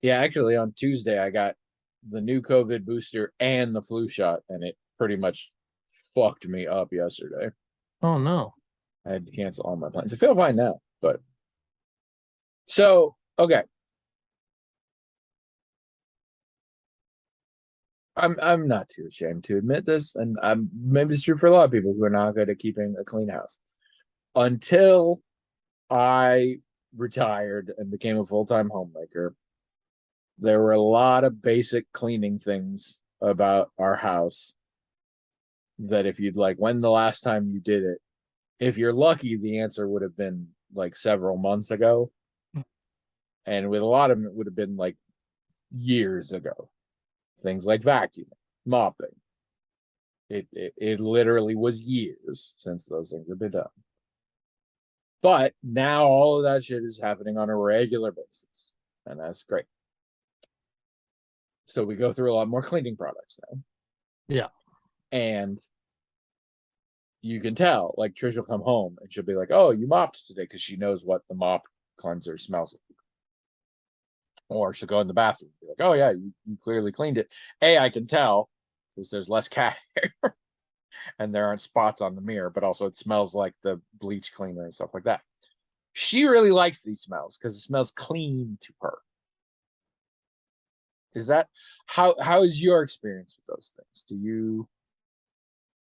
Yeah, actually, on Tuesday, I got the new COVID booster and the flu shot, and it pretty much fucked me up yesterday. Oh no. I had to cancel all my plans. I feel fine now, but so okay. I'm not too ashamed to admit this, and I'm maybe it's true for a lot of people who are not good at keeping a clean house. Until I retired and became a full-time homemaker, there were a lot of basic cleaning things about our house that if you'd like, when the last time you did it, if you're lucky, the answer would have been like several months ago. And with a lot of them, it would have been like years ago. Things like vacuuming, mopping. It literally was years since those things have been done. But now all of that shit is happening on a regular basis. And that's great. So we go through a lot more cleaning products now. Yeah. And you can tell, like Trish will come home and she'll be like, "Oh, you mopped today," because she knows what the mop cleanser smells like. Or she'll go in the bathroom and be like, "Oh yeah, you clearly cleaned it." I can tell because there's less cat hair and there aren't spots on the mirror, but also it smells like the bleach cleaner and stuff like that. She really likes these smells because it smells clean to her. Is that how is your experience with those things?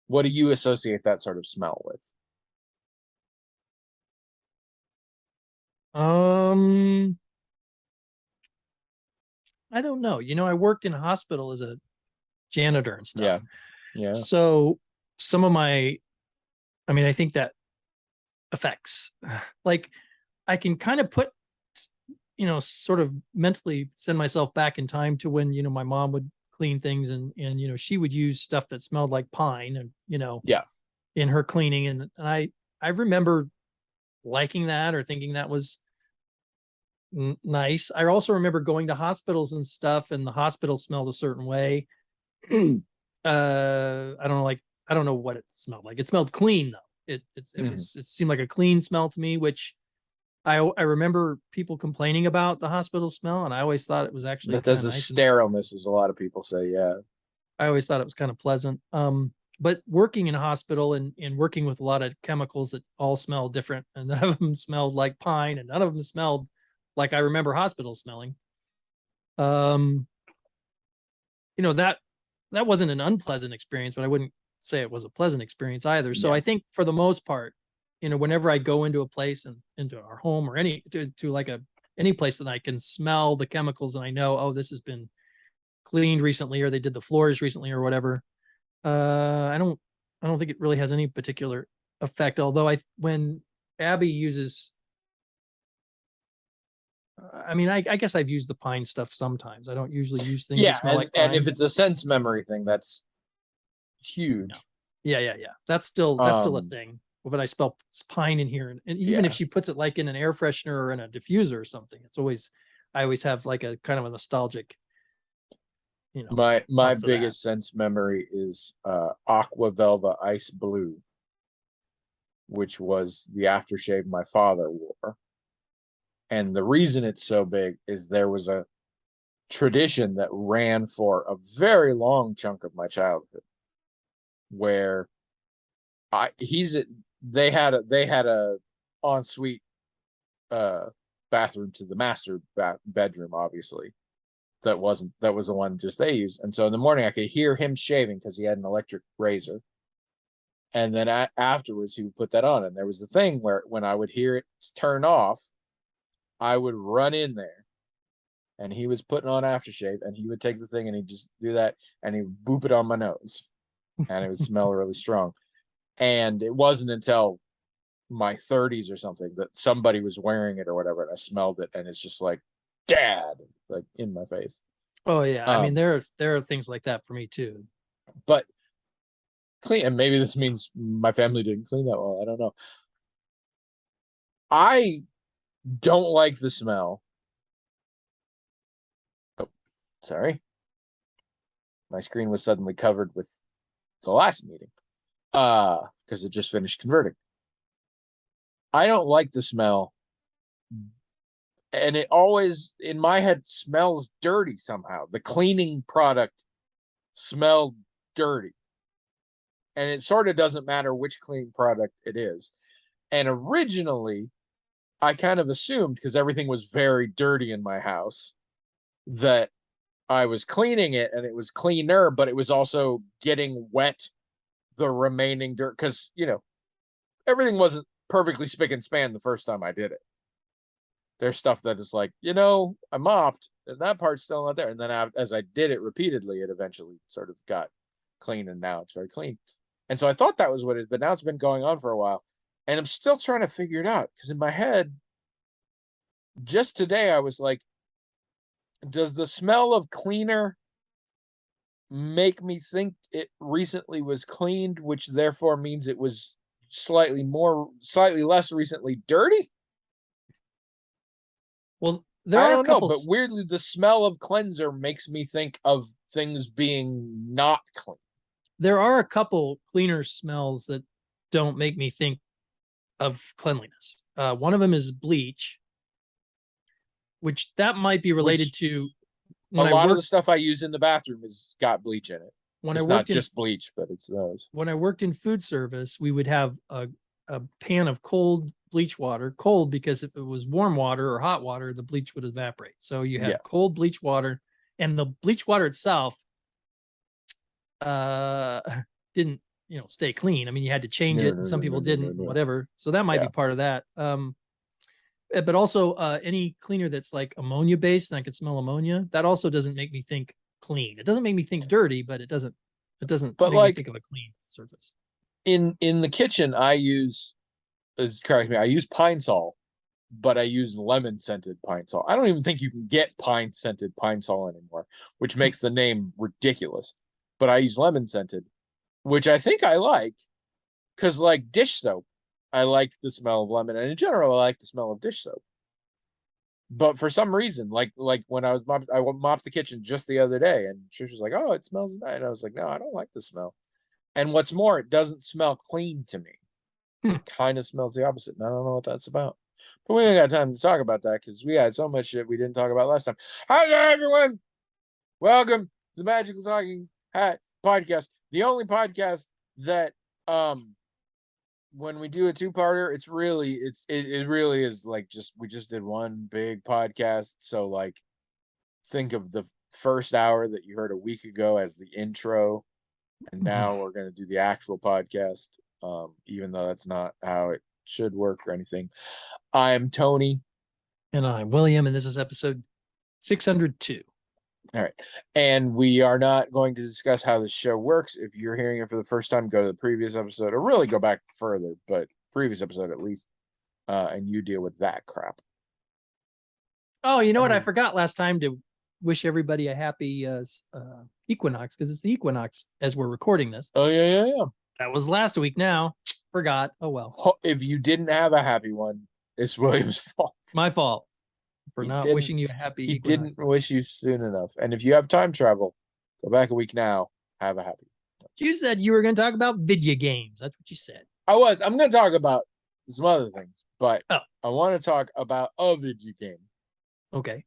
What do you associate that sort of smell with? Um, I don't know. I worked in a hospital as a janitor and Yeah, stuff. yeah. So some of my, I mean, I think that affects, like, I can kind of put, sort of mentally send myself back in time to when, my mom would clean things and, she would use stuff that smelled like pine and, Yeah. in her cleaning. And I remember liking that or thinking that was nice. I also remember going to hospitals and stuff, and the hospital smelled a certain way. I don't know, like I don't know what it smelled like. It smelled clean though. Mhm. It seemed like a clean smell to me, which I remember people complaining about the hospital smell, and I always thought it was actually That kind does of the nice, and sterileness, as a lot of people say. Yeah. I always thought it was kind of pleasant. But working in a hospital and working with a lot of chemicals that all smell different, and none of them smelled like pine, and none of them smelled like I remember hospitals smelling. Um, that wasn't an unpleasant experience, but I wouldn't say it was a pleasant experience either. So Yeah. I think for the most part, whenever I go into a place and into our home or to like any place that I can smell the chemicals and I know, oh, this has been cleaned recently or they did the floors recently or whatever. I don't think it really has any particular effect. Although when Abby uses, I mean, I guess I've used the pine stuff sometimes. I don't usually use things that Yeah, smell and like and if pine. it's a sense memory thing, that's Yeah. huge. Yeah. That's still a Um, thing. But I spell pine in here, and even if yeah. she puts it like in an air freshener or in a diffuser or something, I always have like a kind of a nostalgic, My response to that. biggest sense memory is Aqua Velva Ice Blue, which was the aftershave my father wore. And the reason it's so big is there was a tradition that ran for a very long chunk of my childhood where I he's they had a ensuite uh bathroom to the bedroom, obviously. That was the one just they used. And so in the morning I could hear him shaving because he had an electric razor. And then afterwards he would put that on. And there was the thing where when I would hear it turn off, I would run in there and he was putting on aftershave and he would take the thing and he'd just do that and he would boop it on my nose and it would smell really strong. And it wasn't until my 30s or something that somebody was wearing it or whatever and I smelled it and it's just like dad, like in my face. Oh yeah, I mean um there are things like that for me too. but clean, and maybe this means my family didn't clean that well, I don't know. I don't like the smell. Oh, sorry, my screen was suddenly covered with the last meeting because it just finished converting. I don't like the smell and it always in my head smells dirty somehow. The cleaning product smelled dirty. And it sort of doesn't matter which cleaning product it is. And originally, I kind of assumed, because everything was very dirty in my house, that I was cleaning it and it was cleaner, but it was also getting wet the remaining dirt. Because, everything wasn't perfectly spick and span the first time I did it. There's stuff that is like, I mopped and that part's still not there. And then as I did it repeatedly, it eventually sort of got clean, and now it's very clean. And so I thought that was what it is, but now it's been going on for a while. And I'm still trying to figure it out, because in my head, just today, I was like, does the smell of cleaner make me think it recently was cleaned, which therefore means it was slightly less recently dirty? Well, there I are a don't know, couple. but weirdly, the smell of cleanser makes me think of things being not clean. There are a couple cleaner smells that don't make me think of cleanliness. One of them is bleach, which that might be related to A lot of the stuff I use in the bathroom has got bleach in it. When It's I not worked in just bleach, but it's those. when I worked in food service, we would have a pan of cold bleach water, cold because if it was warm water or hot water, the bleach would evaporate. So you had Yeah. cold bleach water, and the bleach water itself didn't stay clean. I mean, you had to change it, and some people didn't, whatever. So that might be part of that. But also any cleaner that's like ammonia based and I could smell ammonia, that also doesn't make me think clean. It doesn't make me think dirty, but it doesn't But make me think of a clean surface. In the kitchen, I use Pine Sol, but I use lemon scented Pine Sol. I don't even think you can get pine scented Pine Sol anymore, which makes the name ridiculous. But I use lemon scented, which I think I like, because like dish soap, I like the smell of lemon, and in general, I like the smell of dish soap. But for some reason, like when I mopped the kitchen just the other day, and she was like, "Oh, it smells nice," and I was like, "No, I don't like the smell." And what's more, it doesn't smell clean to me. It kind of smells the opposite, and I don't know what that's about. But we ain't got time to talk about that, because we had so much shit we didn't talk about last time. Hi there, everyone. Welcome to the Magical Talking Hat Podcast, the only podcast that when we do a two-parter, it really is like we just did one big podcast. So like, think of the first hour that you heard a week ago as the intro, and now we're going to do the actual podcast, even though that's not how it should work or anything. I'm Tony. And I'm William, and this is episode 602. All right. And we are not going to discuss how the show works. If you're hearing it for the first time, go to the previous episode, or really go back further, but previous episode at least, and you deal with that crap. Oh, you know what? I forgot last time to wish everybody a happy equinox, because it's the equinox as we're recording this. Oh, yeah. That was last week now. Forgot. Oh, well. If you didn't have a happy one, it's William's fault. It's my fault for not wishing you a happy He equinox. didn't wish you soon enough. And if you have time travel, go back a week now. Have a happy. You said you were going to talk about video games. That's what you said. I'm going to talk about some other things, but I want to talk about a video game. Okay.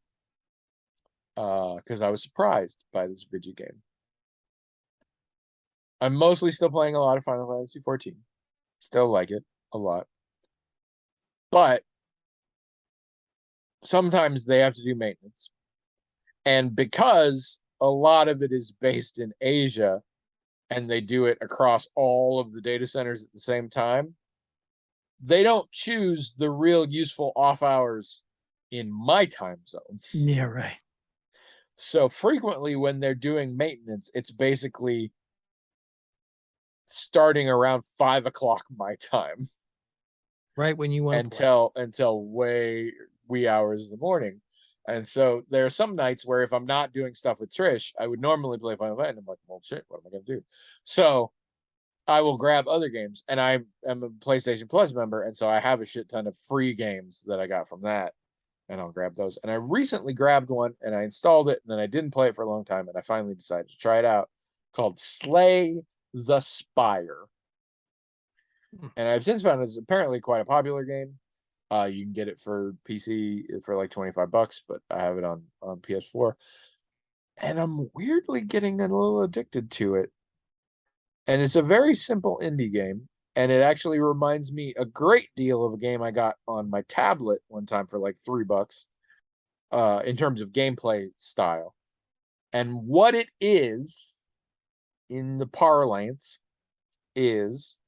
Because I was surprised by this video game. I'm mostly still playing a lot of Final Fantasy 14. Still like it a lot. But sometimes they have to do maintenance. And because a lot of it is based in Asia, and they do it across all of the data centers at the same time, they don't choose the real useful off hours in my time zone. Yeah, right. So frequently when they're doing maintenance, it's basically starting around 5 o'clock my time. Right when you want to until wee hours in the morning. And so there are some nights where if I'm not doing stuff with Trish, I would normally play Final Fantasy. I'm like, well, shit, what am I going to do? So I will grab other games, and I am a PlayStation Plus member, and so I have a shit ton of free games that I got from that, and I'll grab those. And I recently grabbed one, and I installed it, and then I didn't play it for a long time, and I finally decided to try it out, called Slay the Spire. And I've since found it's apparently quite a popular game. You can get it for PC for like $25, but I have it on PS4, and I'm weirdly getting a little addicted to it. And it's a very simple indie game, and it actually reminds me a great deal of a game I got on my tablet one time for like $3, in terms of gameplay style. And what it is, in the parlance, is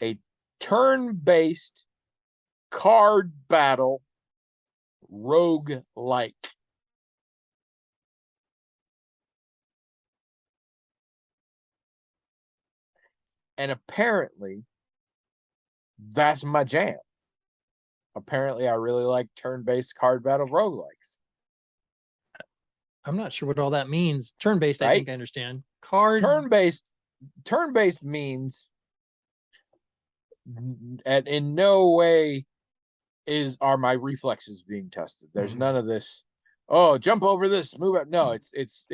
a turn-based card battle rogue like. And apparently that's my jam. Apparently I really like turn-based card battle roguelikes. I'm not sure what all that means. Turn-based, I Right? think I understand. Card. Turn-based means, and in no way are my reflexes being tested. There's none of this, oh, jump over this, move up. No, it's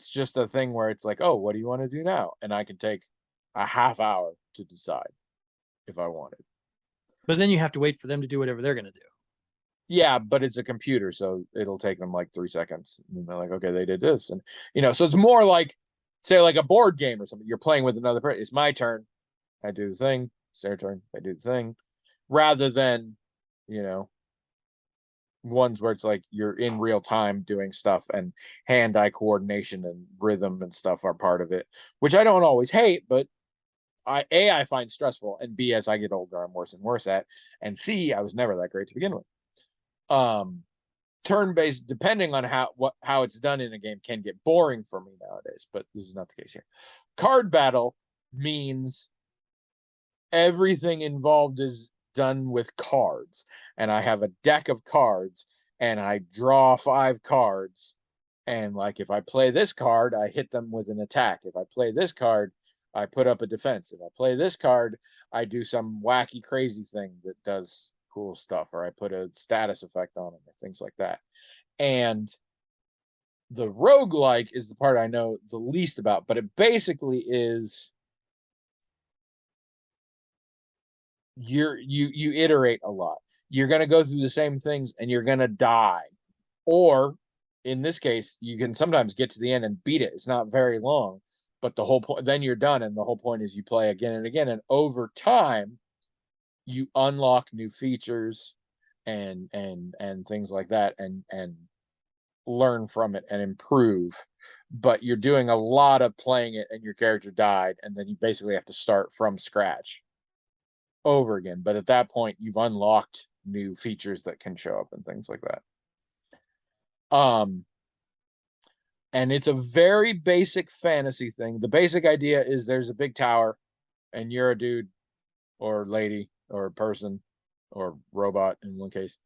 just a thing where it's like, oh, what do you want to do now? And I can take a half hour to decide if I wanted. But then you have to wait for them to do whatever they're going to do. Yeah, but it's a computer, so it'll take them like 3 seconds. And they're like, okay, they did this. And so it's more like, say, like a board game or something. You're playing with another person. It's my turn. I do the thing. It's their turn. They do the thing. Rather than, you know, ones where it's like you're in real time doing stuff, and hand-eye coordination and rhythm and stuff are part of it, which I don't always hate, but I find stressful, and B, as I get older, I'm worse and worse at, and C, I was never that great to begin with. Turn-based, depending on how it's done in a game, can get boring for me nowadays, but this is not the case here. Card battle means everything involved is done with cards, and I have a deck of cards, and I draw 5 cards, and like if I play this card, I hit them with an attack. If I play this card, I put up a defense. If I play this card, I do some wacky crazy thing that does cool stuff, or I put a status effect on them, or things like that. And the roguelike is the part I know the least about, but it basically is, you iterate a lot. You're going to go through the same things and you're going to die. Or in this case, you can sometimes get to the end and beat it. It's not very long, but the whole point, then you're done, and the whole point is you play again and again, and over time you unlock new features and things like that, and learn from it and improve. But you're doing a lot of playing it, and your character died, and then you basically have to start from scratch over again. But at that point, you've unlocked new features that can show up and things like that. And it's a very basic fantasy thing. The basic idea is there's a big tower, and you're a dude or lady or person or robot in one case,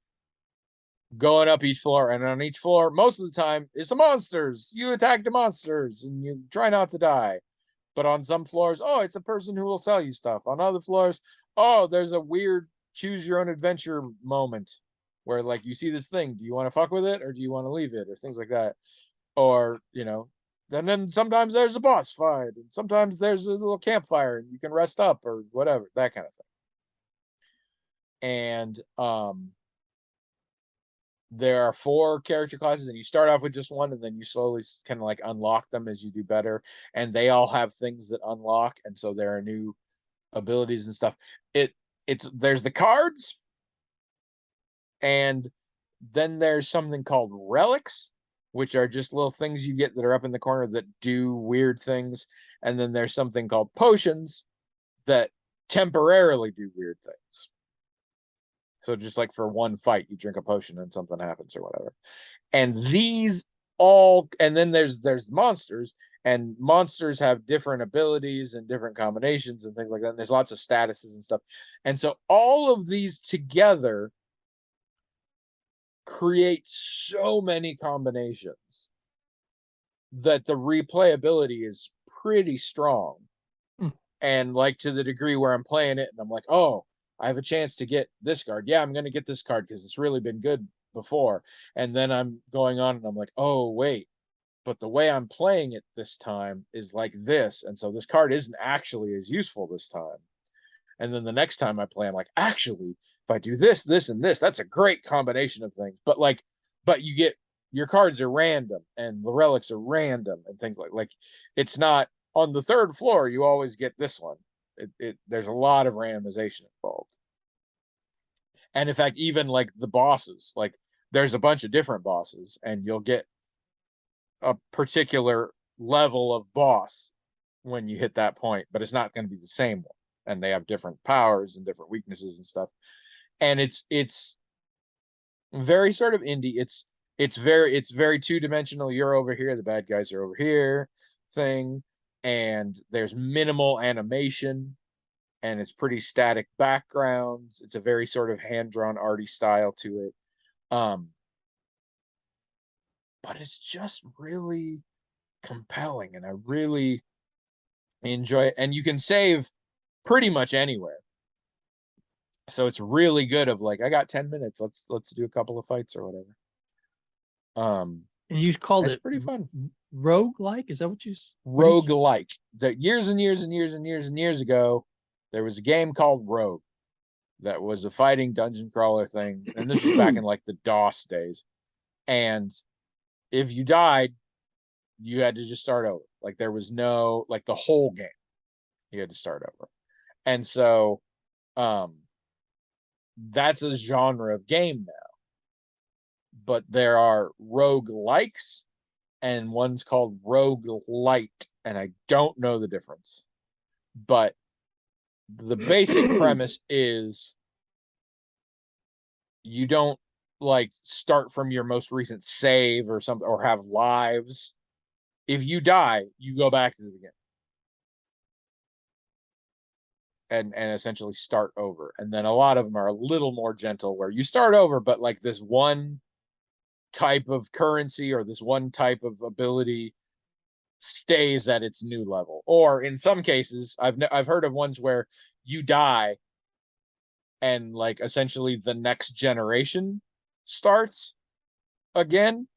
going up each floor, and on each floor, most of the time, is some monsters. You attack the monsters and you try not to die. But on some floors, oh, it's a person who will sell you stuff. On other floors, oh, there's a weird choose your own adventure moment where, like, you see this thing, do you want to fuck with it or do you want to leave it, or things like that. Or, and then sometimes there's a boss fight, and sometimes there's a little campfire and you can rest up or whatever, that kind of thing. And there are 4 character classes, and you start off with just one, and then you slowly kind of like unlock them as you do better, and they all have things that unlock, and so there are new abilities and stuff. There's the cards, and then there's something called relics, which are just little things you get that are up in the corner that do weird things, and then there's something called potions that temporarily do weird things. So just like for one fight, you drink a potion and something happens or whatever. And these all, and then there's monsters, and monsters have different abilities and different combinations and things like that. And there's lots of statuses and stuff. And so all of these together create so many combinations that the replayability is pretty strong. And like, to the degree where I'm playing it and I'm like, oh, I have a chance to get this card. Yeah, I'm going to get this card because it's really been good before. And then I'm going on and I'm like, oh, wait, but the way I'm playing it this time is like this. And so this card isn't actually as useful this time. And then the next time I play, I'm like, actually, if I do this, this, and this, that's a great combination of things. But like, but you get your cards are random and the relics are random and things like it's not on the third floor, you always get this one. There's a lot of randomization involved. And in fact, even like the bosses, like there's a bunch of different bosses, and you'll get a particular level of boss when you hit that point, but it's not going to be the same one. And they have different powers and different weaknesses and stuff. And it's very sort of indie. It's very two-dimensional. You're over here, the bad guys are over here thing. And there's minimal animation, and it's pretty static backgrounds. It's a very sort of hand-drawn arty style to it. But it's just really compelling, and I really enjoy it. And you can save pretty much anywhere. So it's really good of like, I got 10 minutes. Let's do a couple of fights or whatever. And you called It's it pretty fun. rogue-like? Is that what you Rogue-like. That years and years and years and years and years ago, there was a game called Rogue that was a fighting dungeon crawler thing. And this was back in like the DOS days. And if you died, you had to just start over. Like there was no, like the whole game, you had to start over. And so that's a genre of game now. But there are rogue likes and one's called rogue light, and I don't know the difference. But the basic premise is you don't like start from your most recent save or something or have lives. If you die, you go back to the beginning. And essentially start over. And then a lot of them are a little more gentle where you start over, but like this one type of currency or this one type of ability stays at its new level. Or in some cases, I've heard of ones where you die and like essentially the next generation starts again,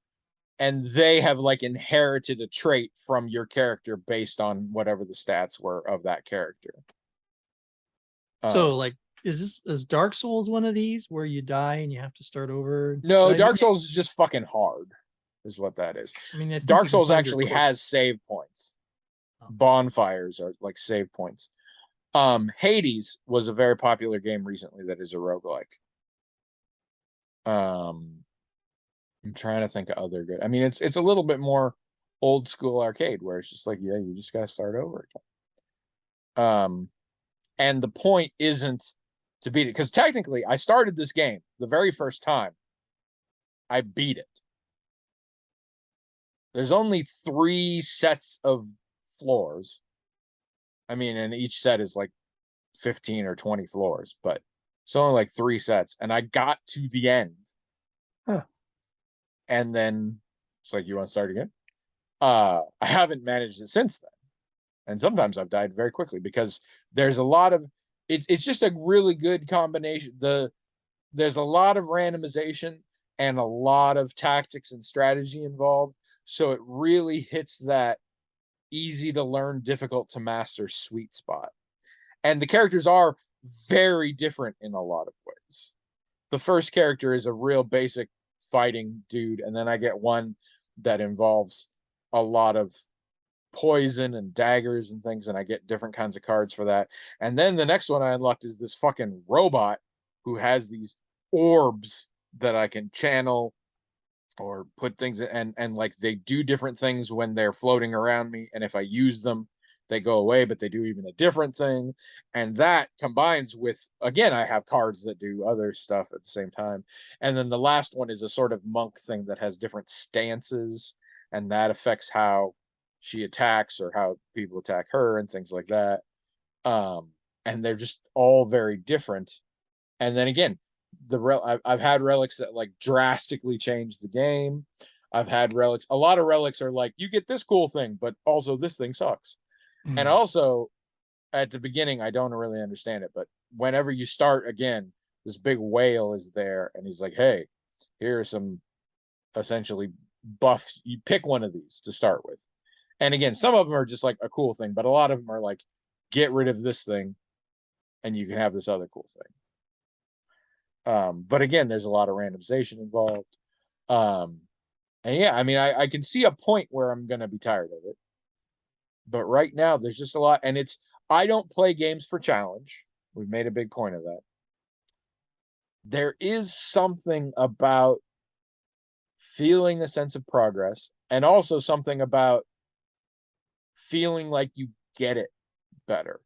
and they have like inherited a trait from your character based on whatever the stats were of that character. So like, is Dark Souls one of these where you die and you have to start over? No, Dark Souls is just fucking hard, is what that is. I mean, Dark Souls actually has save points. Oh. Bonfires are like save points. Hades was a very popular game recently that is a roguelike. I'm trying to think of other good. I mean, it's a little bit more old school arcade where it's just like, yeah, you just gotta start over again. And the point isn't to beat it, because technically I started this game the very first time I beat it. There's only 3 sets of floors. I mean, and each set is like 15 or 20 floors, but it's only like 3 sets. And I got to the end. Huh. And then it's like, you want to start again? I haven't managed it since then. And sometimes I've died very quickly because there's a lot of it's just a really good combination. There's a lot of randomization and a lot of tactics and strategy involved. So it really hits that easy to learn, difficult to master sweet spot. And the characters are very different in a lot of ways. The first character is a real basic fighting dude, and then I get one that involves a lot of poison and daggers and things, and I get different kinds of cards for that. And then the next one I unlocked is this fucking robot who has these orbs that I can channel or put things in, and like they do different things when they're floating around me, and if I use them they go away, but they do even a different thing. And that combines with, again, I have cards that do other stuff at the same time. And then the last one is a sort of monk thing that has different stances, and that affects how she attacks or how people attack her and things like that. And they're just all very different. And then again, I've had relics that like drastically change the game. I've had relics. A lot of relics are like, you get this cool thing, but also this thing sucks. And also, at the beginning, I don't really understand it, but whenever you start again, this big whale is there, and he's like, "Hey, here are some essentially buffs. You pick one of these to start with." And again, some of them are just like a cool thing, but a lot of them are like, "Get rid of this thing, and you can have this other cool thing. But again, there's a lot of randomization involved. And yeah, I mean, I can see a point where I'm gonna be tired of it. But right now, there's just a lot, and I don't play games for challenge. We've made a big point of that. There is something about feeling a sense of progress, and also something about feeling like you get it better.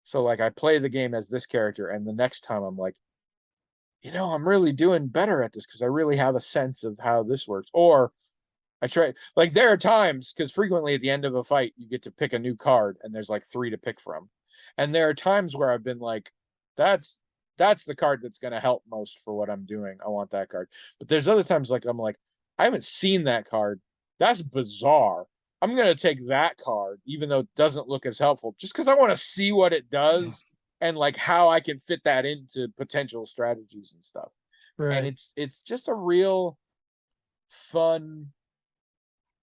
So like I play the game as this character, and the next time I'm like, I'm really doing better at this because I really have a sense of how this works. Or I try, like, there are times, because frequently at the end of a fight, you get to pick a new card and there's like three to pick from. And there are times where I've been like, that's the card that's going to help most for what I'm doing. I want that card. But there's other times like I'm like, I haven't seen that card. That's bizarre. I'm going to take that card, even though it doesn't look as helpful, just because I want to see what it does and like how I can fit that into potential strategies and stuff. And Right. it's just a real fun,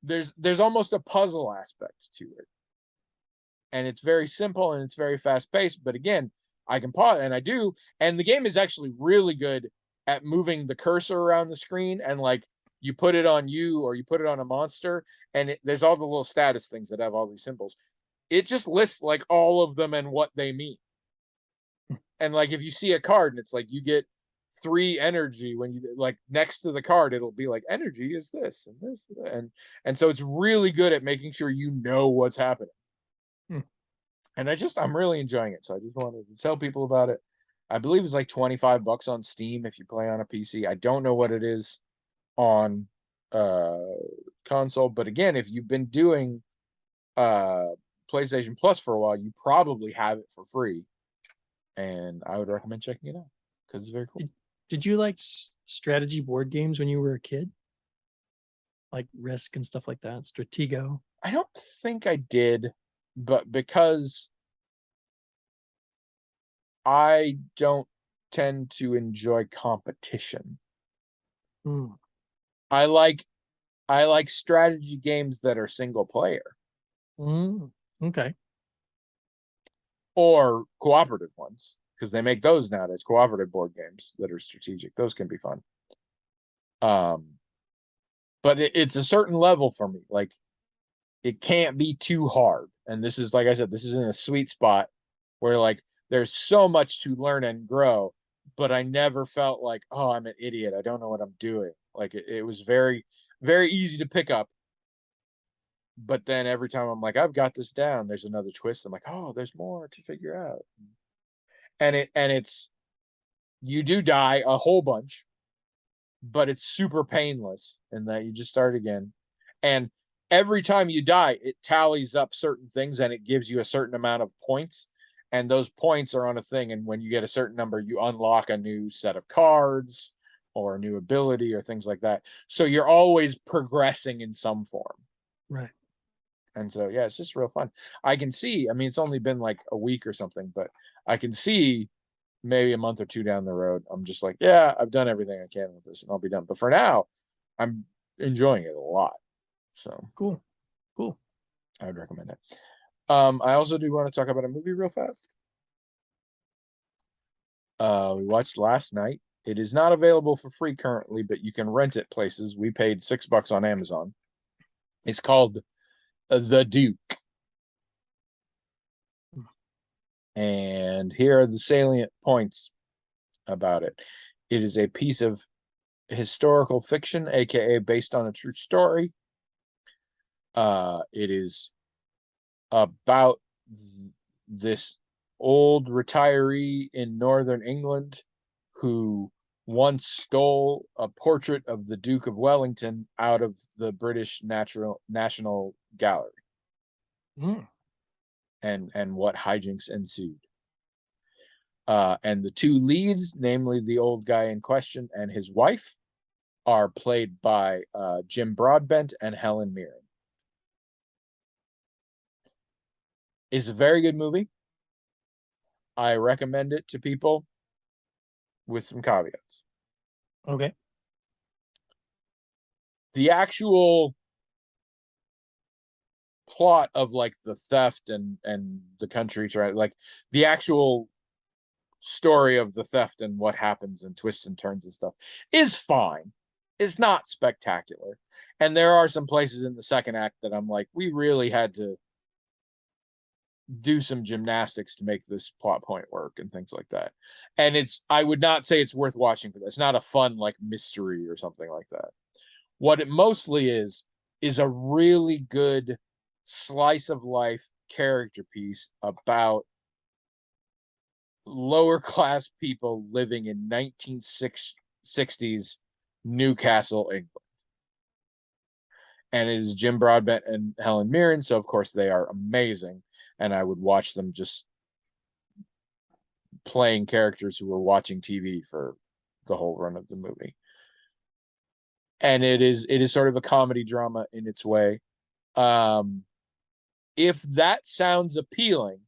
there's almost a puzzle aspect to it, and it's very simple and it's very fast paced. But again, I can pause, and I do, and the game is actually really good at moving the cursor around the screen, and like you put it on you or you put it on a monster, and there's all the little status things that have all these symbols. It just lists like all of them and what they mean. And like if you see a card and it's like you get 3 energy, when you like next to the card, it'll be like energy is this and this and so it's really good at making sure you know what's happening. Hmm. And I'm really enjoying it, so I just wanted to tell people about it. I believe it's like $25 on Steam if you play on a PC. I don't know what it is on uh console, but again, if you've been doing uh PlayStation Plus for a while, you probably have it for free, and I would recommend checking it out because it's very cool. Did you like strategy board games when you were a kid? Like Risk and stuff like that, Stratego? I don't think I did, but because I don't tend to enjoy competition. Hmm. I like I like strategy games that are single player Mm, okay. or cooperative ones, because they make those nowadays, cooperative board games that are strategic. Those can be fun. Um, but it's a certain level for me. Like it can't be too hard. And this is, like I said, this is in a sweet spot where like there's so much to learn and grow, but I never felt like, oh, I'm an idiot. I don't know what I'm doing. Like it was very, very easy to pick up. But then every time I'm like, I've got this down, there's another twist. I'm like, oh, there's more to figure out. And it's you do die a whole bunch, but it's super painless in that you just start again. And every time you die, it tallies up certain things and it gives you a certain amount of points. And those points are on a thing. And when you get a certain number, you unlock a new set of cards or a new ability or things like that. So you're always progressing in some form. Right. And so, yeah, it's just real fun. I can see, I mean, it's only been like a week or something, but I can see maybe a month or two down the road, I'm just like, yeah, I've done everything I can with this and I'll be done. But for now, I'm enjoying it a lot. So Cool. Cool. I would recommend it. I also do want to talk about a movie real fast. We watched last night. It is not available for free currently, but you can rent it places. We paid $6 on Amazon. It's called The Duke. And here are the salient points about it. It is a piece of historical fiction, aka based on a true story. It is about this old retiree in northern England who once stole a portrait of the Duke of Wellington out of the British National Gallery, Mm, and what hijinks ensued. And the two leads, namely the old guy in question and his wife, are played by Jim Broadbent and Helen Mirren. It's a very good movie. I recommend it to people with some caveats. okay. The actual plot of like the theft and the country trying, like the actual story of the theft and what happens and twists and turns and stuff is fine. It's not spectacular. And there are some places in the second act that I'm like, we really had to do some gymnastics to make this plot point work and things like that. And I would not say it's worth watching for that. It's not a fun like mystery or something like that. What it mostly is a really good slice of life character piece about lower class people living in 1960s Newcastle, England. And it is Jim Broadbent and Helen Mirren, so of course they are amazing, and I would watch them just playing characters who were watching TV for the whole run of the movie. And it is sort of a comedy drama in its way. If that sounds appealing,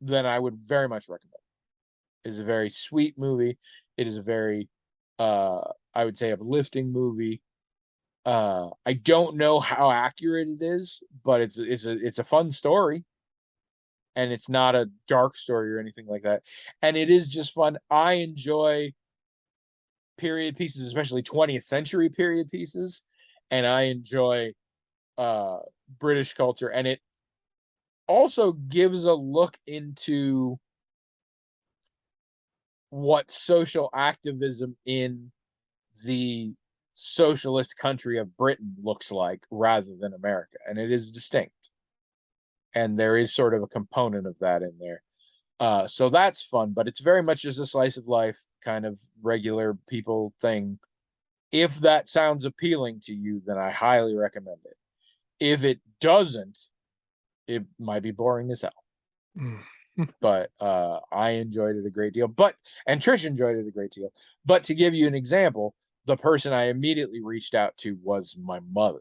then I would very much recommend it. It is a very sweet movie. It is a very I would say uplifting movie. I don't know how accurate it is, but it's a fun story, and it's not a dark story or anything like that. And it is just fun. I enjoy period pieces, especially 20th century period pieces, and I enjoy British culture, and it also gives a look into what social activism in the socialist country of Britain looks like rather than America. And it is distinct. And there is sort of a component of that in there. So that's fun, but it's very much just a slice of life kind of regular people thing. If that sounds appealing to you, then I highly recommend it. If it doesn't, it might be boring as hell. But I enjoyed it a great deal. And Trish enjoyed it a great deal. But to give you an example, the person I immediately reached out to was my mother.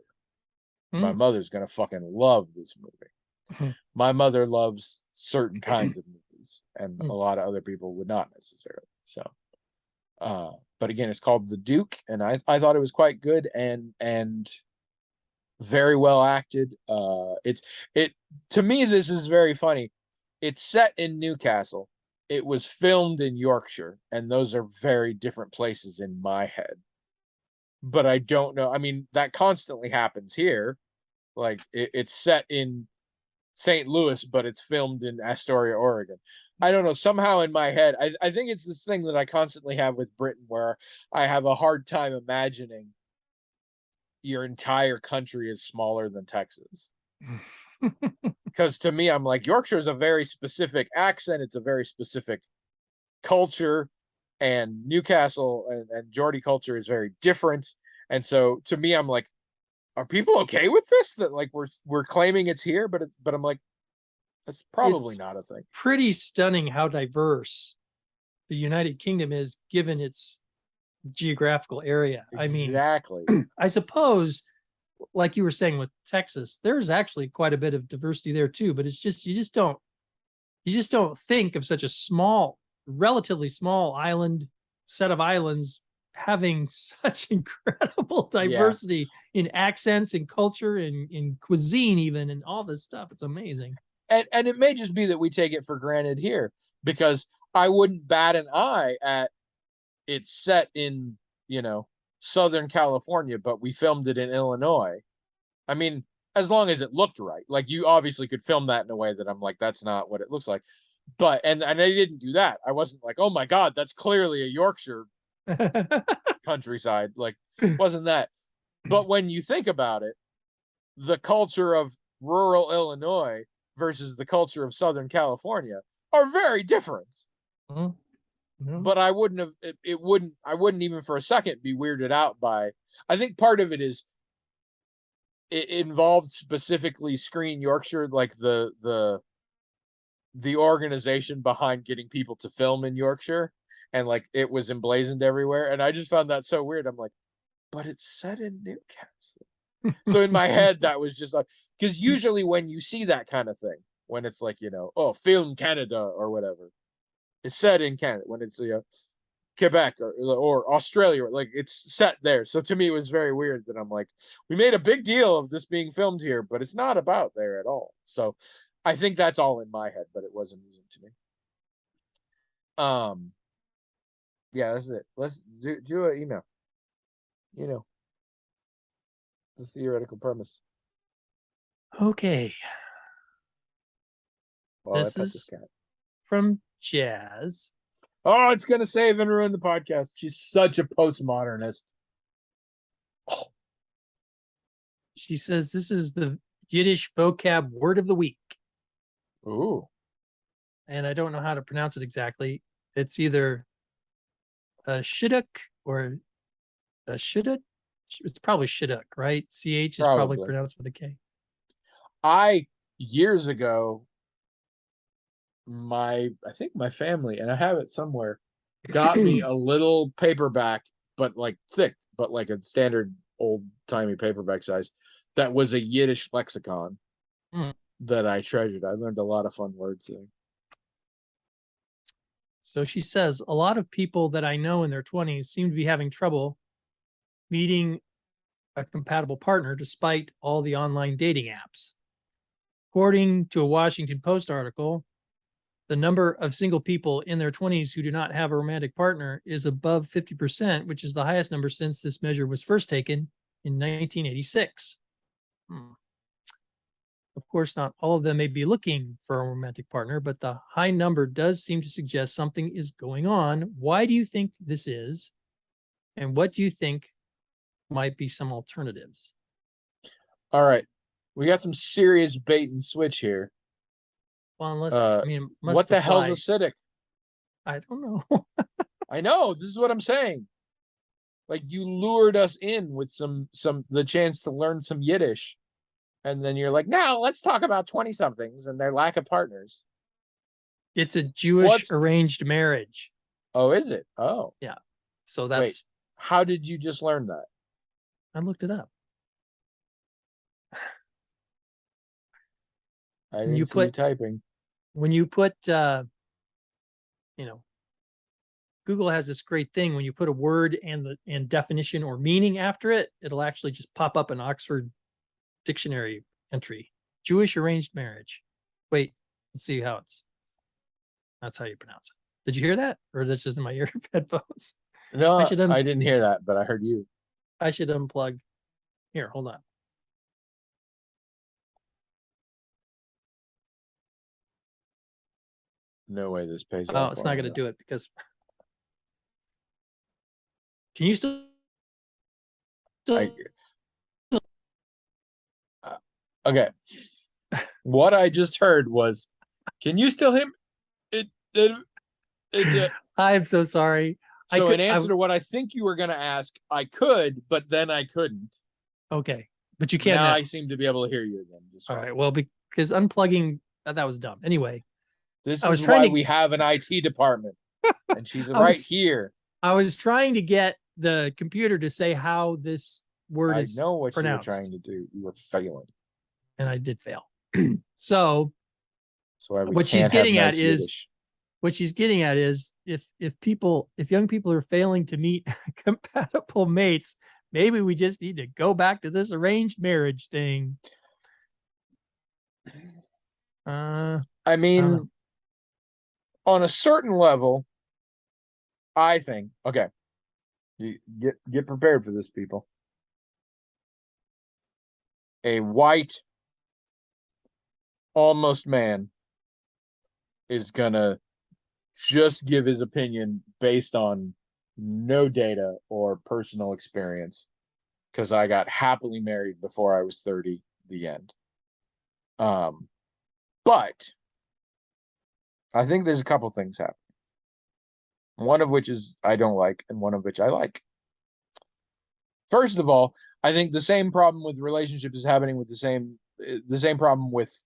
My mother's gonna fucking love this movie. My mother loves certain kinds of movies, and a lot of other people would not necessarily. So, but again, it's called The Duke, and I thought it was quite good and very well acted. To me, this is very funny. It's set in Newcastle. It was filmed in Yorkshire, and those are very different places in my head. But I don't know. I mean, that constantly happens here. Like it's set in St. Louis, but it's filmed in Astoria, Oregon. I don't know. Somehow in my head, I think it's this thing that I constantly have with Britain where I have a hard time imagining your entire country is smaller than Texas. Because to me, I'm like, Yorkshire is a very specific accent. It's a very specific culture. And Newcastle and Geordie culture is very different. And so to me, I'm like, are people okay with this? That like we're claiming it's here, but I'm like, that's probably It's not a thing. pretty stunning how diverse the United Kingdom is given its geographical area. Exactly. I mean, I suppose, like you were saying with Texas, there's actually quite a bit of diversity there too, but it's just you just don't think of such a small, relatively small set of islands having such incredible diversity in accents and culture and in cuisine even and all this stuff. It's amazing. And it may just be that we take it for granted here, because I wouldn't bat an eye at it's set in, Southern California, but we filmed it in Illinois. I mean, as long as it looked right. Like you obviously could film that in a way that I'm like, that's not what it looks like. But and I didn't do that. I wasn't like, oh my God, that's clearly a Yorkshire countryside. Like, wasn't that. But when you think about it, the culture of rural Illinois versus the culture of Southern California are very different. But I wouldn't have I wouldn't even for a second be weirded out by. I think part of it is it involved specifically Screen Yorkshire, like the organization behind getting people to film in Yorkshire, and like it was emblazoned everywhere, and I just found that so weird. I'm like, but it's set in Newcastle. So in my head, that was just like, because usually when you see that kind of thing, when it's like, oh, film Canada or whatever, it's set in Canada. When it's, Quebec or Australia, like it's set there. So to me, it was very weird that I'm like, we made a big deal of this being filmed here, but it's not about there at all. So I think that's all in my head, but it was amusing to me. Yeah, that's it. Let's do it. You know, the theoretical premise. Okay. While I This pet this is cat. from Jazz. Oh, it's gonna save and ruin the podcast. She's such a postmodernist. She says this is the Yiddish vocab word of the week. Ooh. And I don't know how to pronounce it exactly. It's either a shidduch or a shidduch. It's probably shidduch, right? CH is probably Probably. pronounced with a K. Years ago, I think my family, and I have it somewhere, got me a little paperback, but like thick, but like a standard old timey paperback size, that was a Yiddish lexicon that I treasured. I learned a lot of fun words there. So she says a lot of people that I know in their 20s seem to be having trouble meeting a compatible partner despite all the online dating apps. According to a Washington Post article, the number of single people in their 20s who do not have a romantic partner is above 50%, which is the highest number since this measure was first taken in 1986. Of course, not all of them may be looking for a romantic partner, but the high number does seem to suggest something is going on. Why do you think this is? And what do you think might be some alternatives? All right. We got some serious bait and switch here. Well, unless, I mean, what must the hell's apply. acidic? I don't know. I know, this is what I'm saying. Like, you lured us in with the chance to learn some Yiddish. And then you're like, now let's talk about 20 somethings and their lack of partners. It's a Jewish arranged marriage. Oh, is it? Oh. Yeah. So that's. Wait, how did you just learn that? I looked it up. I didn't see you typing. When you put, Google has this great thing when you put a word and definition or meaning after it, it'll actually just pop up an Oxford dictionary entry. Jewish arranged marriage. Wait, let's see how that's how you pronounce it. Did you hear that? Or that's just in my ear headphones? No, I didn't hear that, but I heard you. I should unplug. Here, hold on. No way this pays off. Oh, it's not going to do it because. Can you still? Okay. What I just heard was, can you still hear it? I'm so sorry. So in answer to what I think you were going to ask, I could, but then I couldn't. Okay. But you can't now. I seem to be able to hear you again. All right. Well, because unplugging, that was dumb. Anyway. This is why we have an IT department. And she's right here. I was trying to get the computer to say how this word is pronounced. I know what you were trying to do. You were failing. And I did fail. So what she's getting at is if young people are failing to meet compatible mates, maybe we just need to go back to this arranged marriage thing. I mean, on a certain level, I think, okay, you get prepared for this, people. A white, almost man is gonna just give his opinion based on no data or personal experience, because I got happily married before I was 30, the end. But I think there's a couple things happening. One of which is I don't like, and one of which I like. First of all, I think the same problem with relationships is happening with the same problem with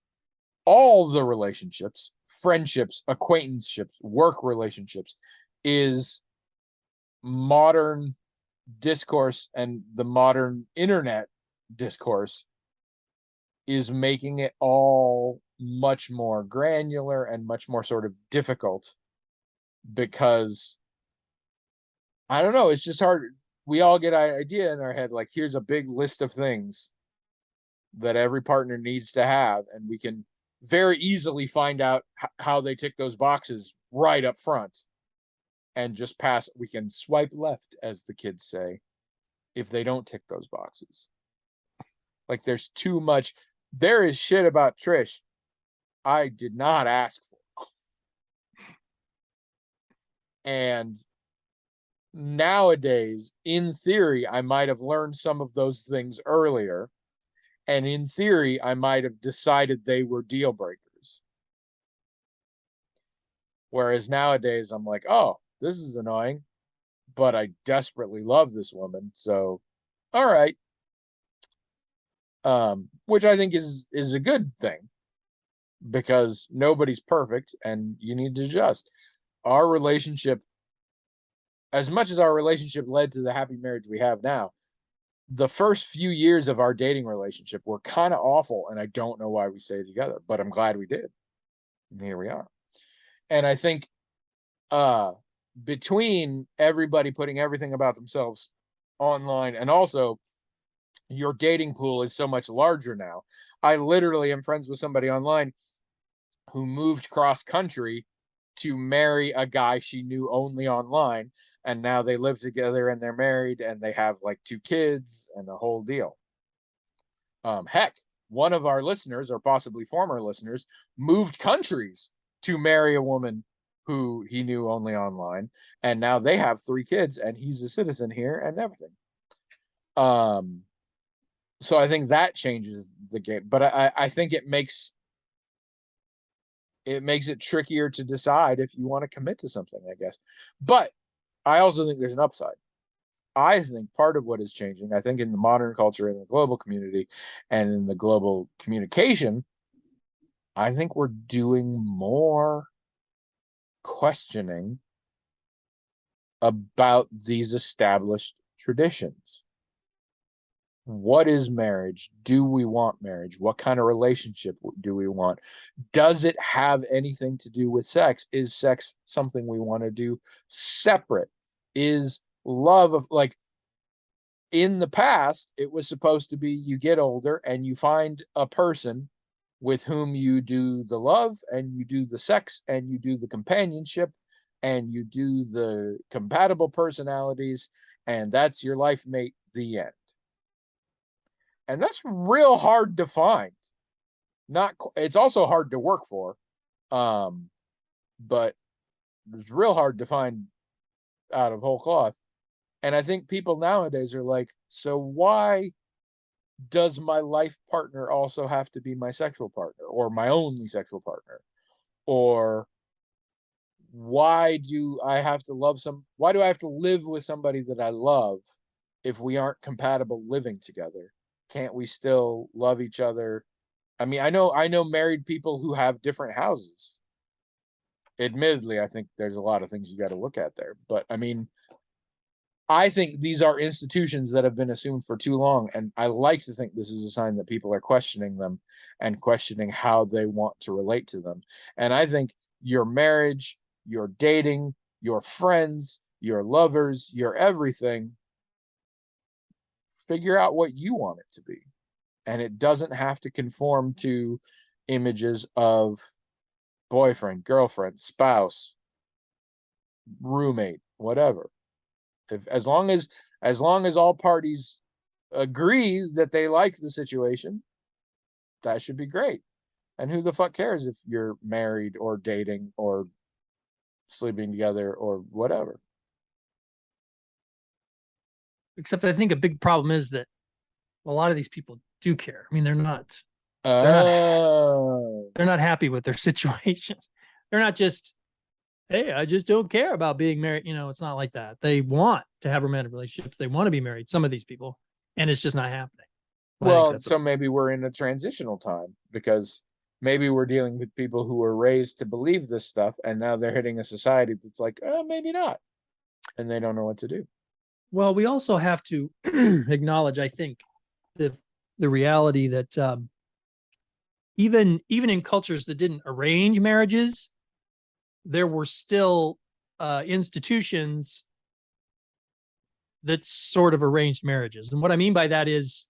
all the relationships, friendships, acquaintanceships, work relationships, is modern discourse, and the modern internet discourse is making it all much more granular and much more sort of difficult, because I don't know, it's just hard. We all get an idea in our head, like, here's a big list of things that every partner needs to have, and we can very easily find out how they tick those boxes right up front. and just pass. We can swipe left, as the kids say, if they don't tick those boxes. Like there's too much. There is shit about Trish I did not ask for. And nowadays, in theory, I might have learned some of those things earlier. And in theory, I might have decided they were deal breakers. Whereas nowadays, I'm like, oh, this is annoying, but I desperately love this woman. So, all right. Which I think is a good thing, because nobody's perfect and you need to adjust. Our relationship, as much as our relationship led to the happy marriage we have now, the first few years of our dating relationship were kind of awful, and I don't know why we stayed together, but I'm glad we did. And here we are. And I think between everybody putting everything about themselves online, and also your dating pool is so much larger now. I literally am friends with somebody online who moved cross country to marry a guy she knew only online, and now they live together and they're married and they have like 2 kids and the whole deal. Heck, one of our listeners, or possibly former listeners, moved countries to marry a woman who he knew only online, and now they have 3 kids and he's a citizen here and everything. So I think that changes the game, but I think it makes it trickier to decide if you want to commit to something, I guess. But I also think there's an upside. I think part of what is changing, I think in the modern culture, in the global community, and in the global communication, I think we're doing more questioning about these established traditions. What is marriage? Do we want marriage? What kind of relationship do we want? Does it have anything to do with sex? Is sex something we want to do separate? Is love of, like, in the past, it was supposed to be you get older and you find a person with whom you do the love and you do the sex and you do the companionship and you do the compatible personalities, and that's your life mate, the end. And that's real hard to find. Not It's also hard to work for, but it's real hard to find out of whole cloth. And I think people nowadays are like, so why does my life partner also have to be my sexual partner or my only sexual partner? Or why do I have to live with somebody that I love if we aren't compatible living together? Can't we still love each other? I mean, I know married people who have different houses. Admittedly, I think there's a lot of things you got to look at there, but I mean, I think these are institutions that have been assumed for too long, and I like to think this is a sign that people are questioning them and questioning how they want to relate to them. And I think your marriage, your dating, your friends, your lovers, your everything, figure out what you want it to be. And it doesn't have to conform to images of boyfriend, girlfriend, spouse, roommate, whatever. If as long as all parties agree that they like the situation, that should be great. And who the fuck cares if you're married or dating or sleeping together or whatever? Except I think a big problem is that a lot of these people do care. I mean, they're not Oh, they're not happy with their situation. They're not just, hey, I just don't care about being married. You know, it's not like that. They want to have romantic relationships. They want to be married. Some of these people, and it's just not happening. well, so maybe we're in a transitional time, because maybe we're dealing with people who were raised to believe this stuff, and now they're hitting a society that's like, oh, maybe not, and they don't know what to do. Well, we also have to acknowledge, I think, the reality that even in cultures that didn't arrange marriages, there were still institutions that sort of arranged marriages. And what I mean by that is,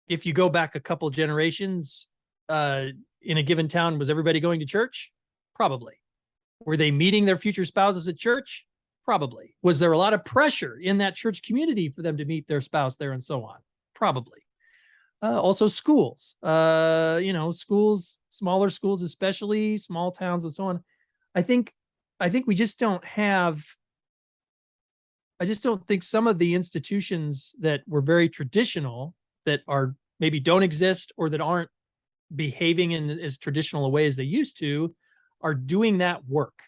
if you go back a couple generations, in a given town, was everybody going to church? Probably. Were they meeting their future spouses at church? Probably. Was there a lot of pressure in that church community for them to meet their spouse there and so on? Probably. Also schools, schools, smaller schools, especially small towns and so on. I think we just don't have, I just don't think some of the institutions that were very traditional, that are maybe don't exist or that aren't behaving in as traditional a way as they used to, are doing that work.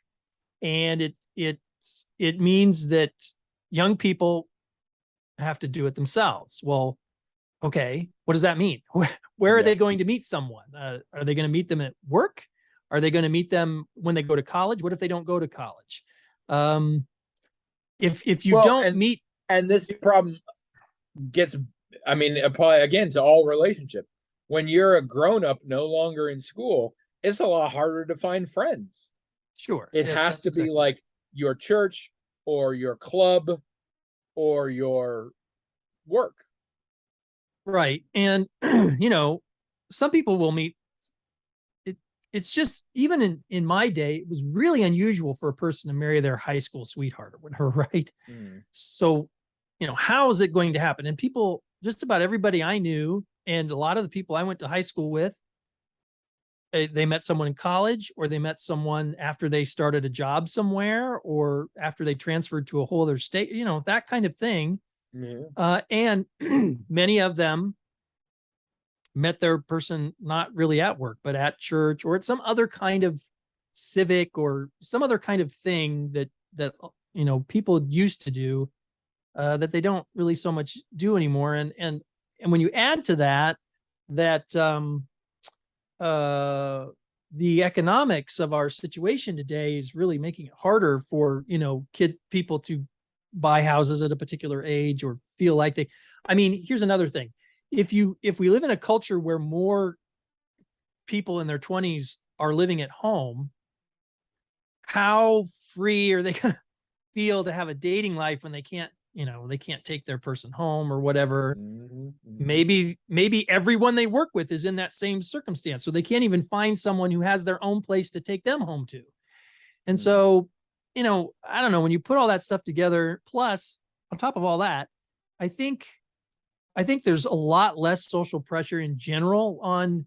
And it means that young people have to do it themselves. Well, okay, what does that mean? Where are Yeah. they going to meet someone? Are they going to meet them at work? Are they going to meet them when they go to college? What if they don't go to college? If you Well, don't meet, And this problem gets, I mean, apply again to all relationship. When you're a grown up, no longer in school, it's a lot harder to find friends. sure, It yes, has that's to be exactly like your church or your club or your work. right. And some people will meet. It's just, even in my day, it was really unusual for a person to marry their high school sweetheart or whatever, right? So, how is it going to happen? And people, just about everybody I knew, and a lot of the people I went to high school with, they met someone in college, or they met someone after they started a job somewhere, or after they transferred to a whole other state, that kind of thing. Yeah. And many of them met their person not really at work, but at church or at some other kind of civic or some other kind of thing that people used to do, that they don't really so much do anymore. And when you add to that uh the economics of our situation today is really making it harder for people to buy houses at a particular age, or feel like they, I mean, here's another thing. If we live in a culture where more people in their 20s are living at home, how free are they going to feel to have a dating life when they can't take their person home or whatever? Maybe everyone they work with is in that same circumstance, so they can't even find someone who has their own place to take them home to. And so, I don't know, when you put all that stuff together, plus on top of all that, I think there's a lot less social pressure in general on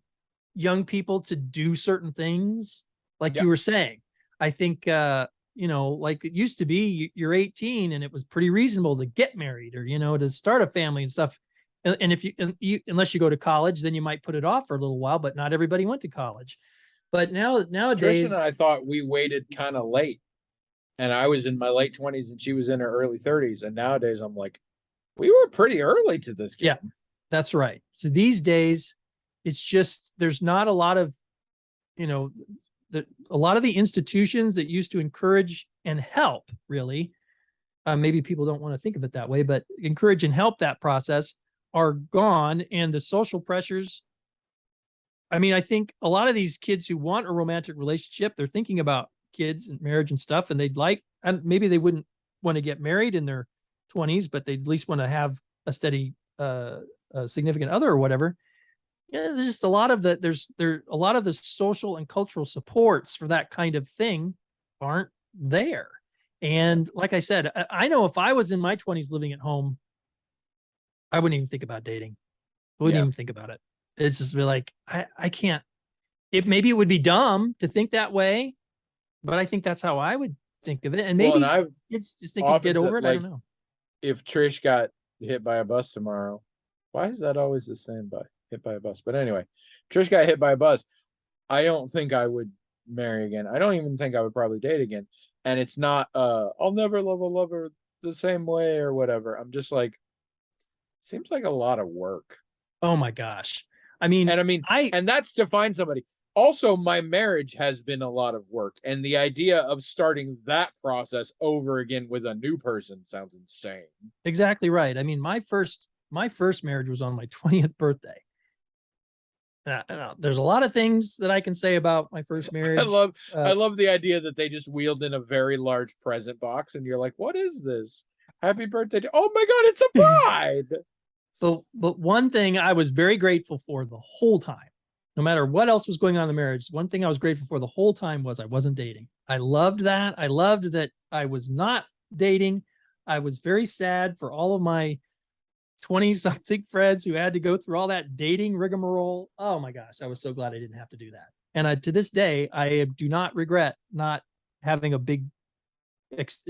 young people to do certain things. Like Yeah. you were saying, I think, like it used to be, you're 18 and it was pretty reasonable to get married, or, to start a family and stuff. And if unless you go to college, then you might put it off for a little while, but not everybody went to college. But Trish nowadays, and I thought we waited kind of late, and I was in my late 20s and she was in her early 30s. And nowadays I'm like, we were pretty early to this game. yeah, that's right. So these days, it's just, there's not a lot of, a lot of the institutions that used to encourage and help, really, maybe people don't want to think of it that way, but encourage and help that process, are gone. And the social pressures, I mean, I think a lot of these kids who want a romantic relationship, they're thinking about kids and marriage and stuff, and and maybe they wouldn't want to get married in their 20s, but they at least want to have a steady, significant other or whatever. Yeah, there's just a lot of a lot of the social and cultural supports for that kind of thing aren't there. And like I said, I know if I was in my 20s living at home, I wouldn't even think about dating. I wouldn't Yeah. even think about it. It's just be like, I can't. Maybe it would be dumb to think that way, but I think that's how I would think of it. And Well, and maybe I've it's just they could get often over said, it. I like, don't know. if Trish got hit by a bus tomorrow, why is that always the same? By hit by a bus? But anyway, Trish got hit by a bus. I don't think I would marry again. I don't even think I would probably date again. And it's not I'll never love a lover the same way or whatever. I'm just like, seems like a lot of work. Oh my gosh. I mean, And I mean, and that's to find somebody. Also, my marriage has been a lot of work, and the idea of starting that process over again with a new person sounds insane. exactly right. I mean, my first marriage was on my 20th birthday. There's a lot of things that I can say about my first marriage. I love the idea that they just wheeled in a very large present box, and you're like, "What is this? Happy birthday!" Oh my god, it's a bride! But one thing I was very grateful for the whole time, no matter what else was going on in the marriage, one thing I was grateful for the whole time was I wasn't dating. I loved that. I loved that I was not dating. I was very sad for all of my 20 something friends who had to go through all that dating rigmarole. Oh my gosh, I was so glad I didn't have to do that. And to this day, I do not regret not having a big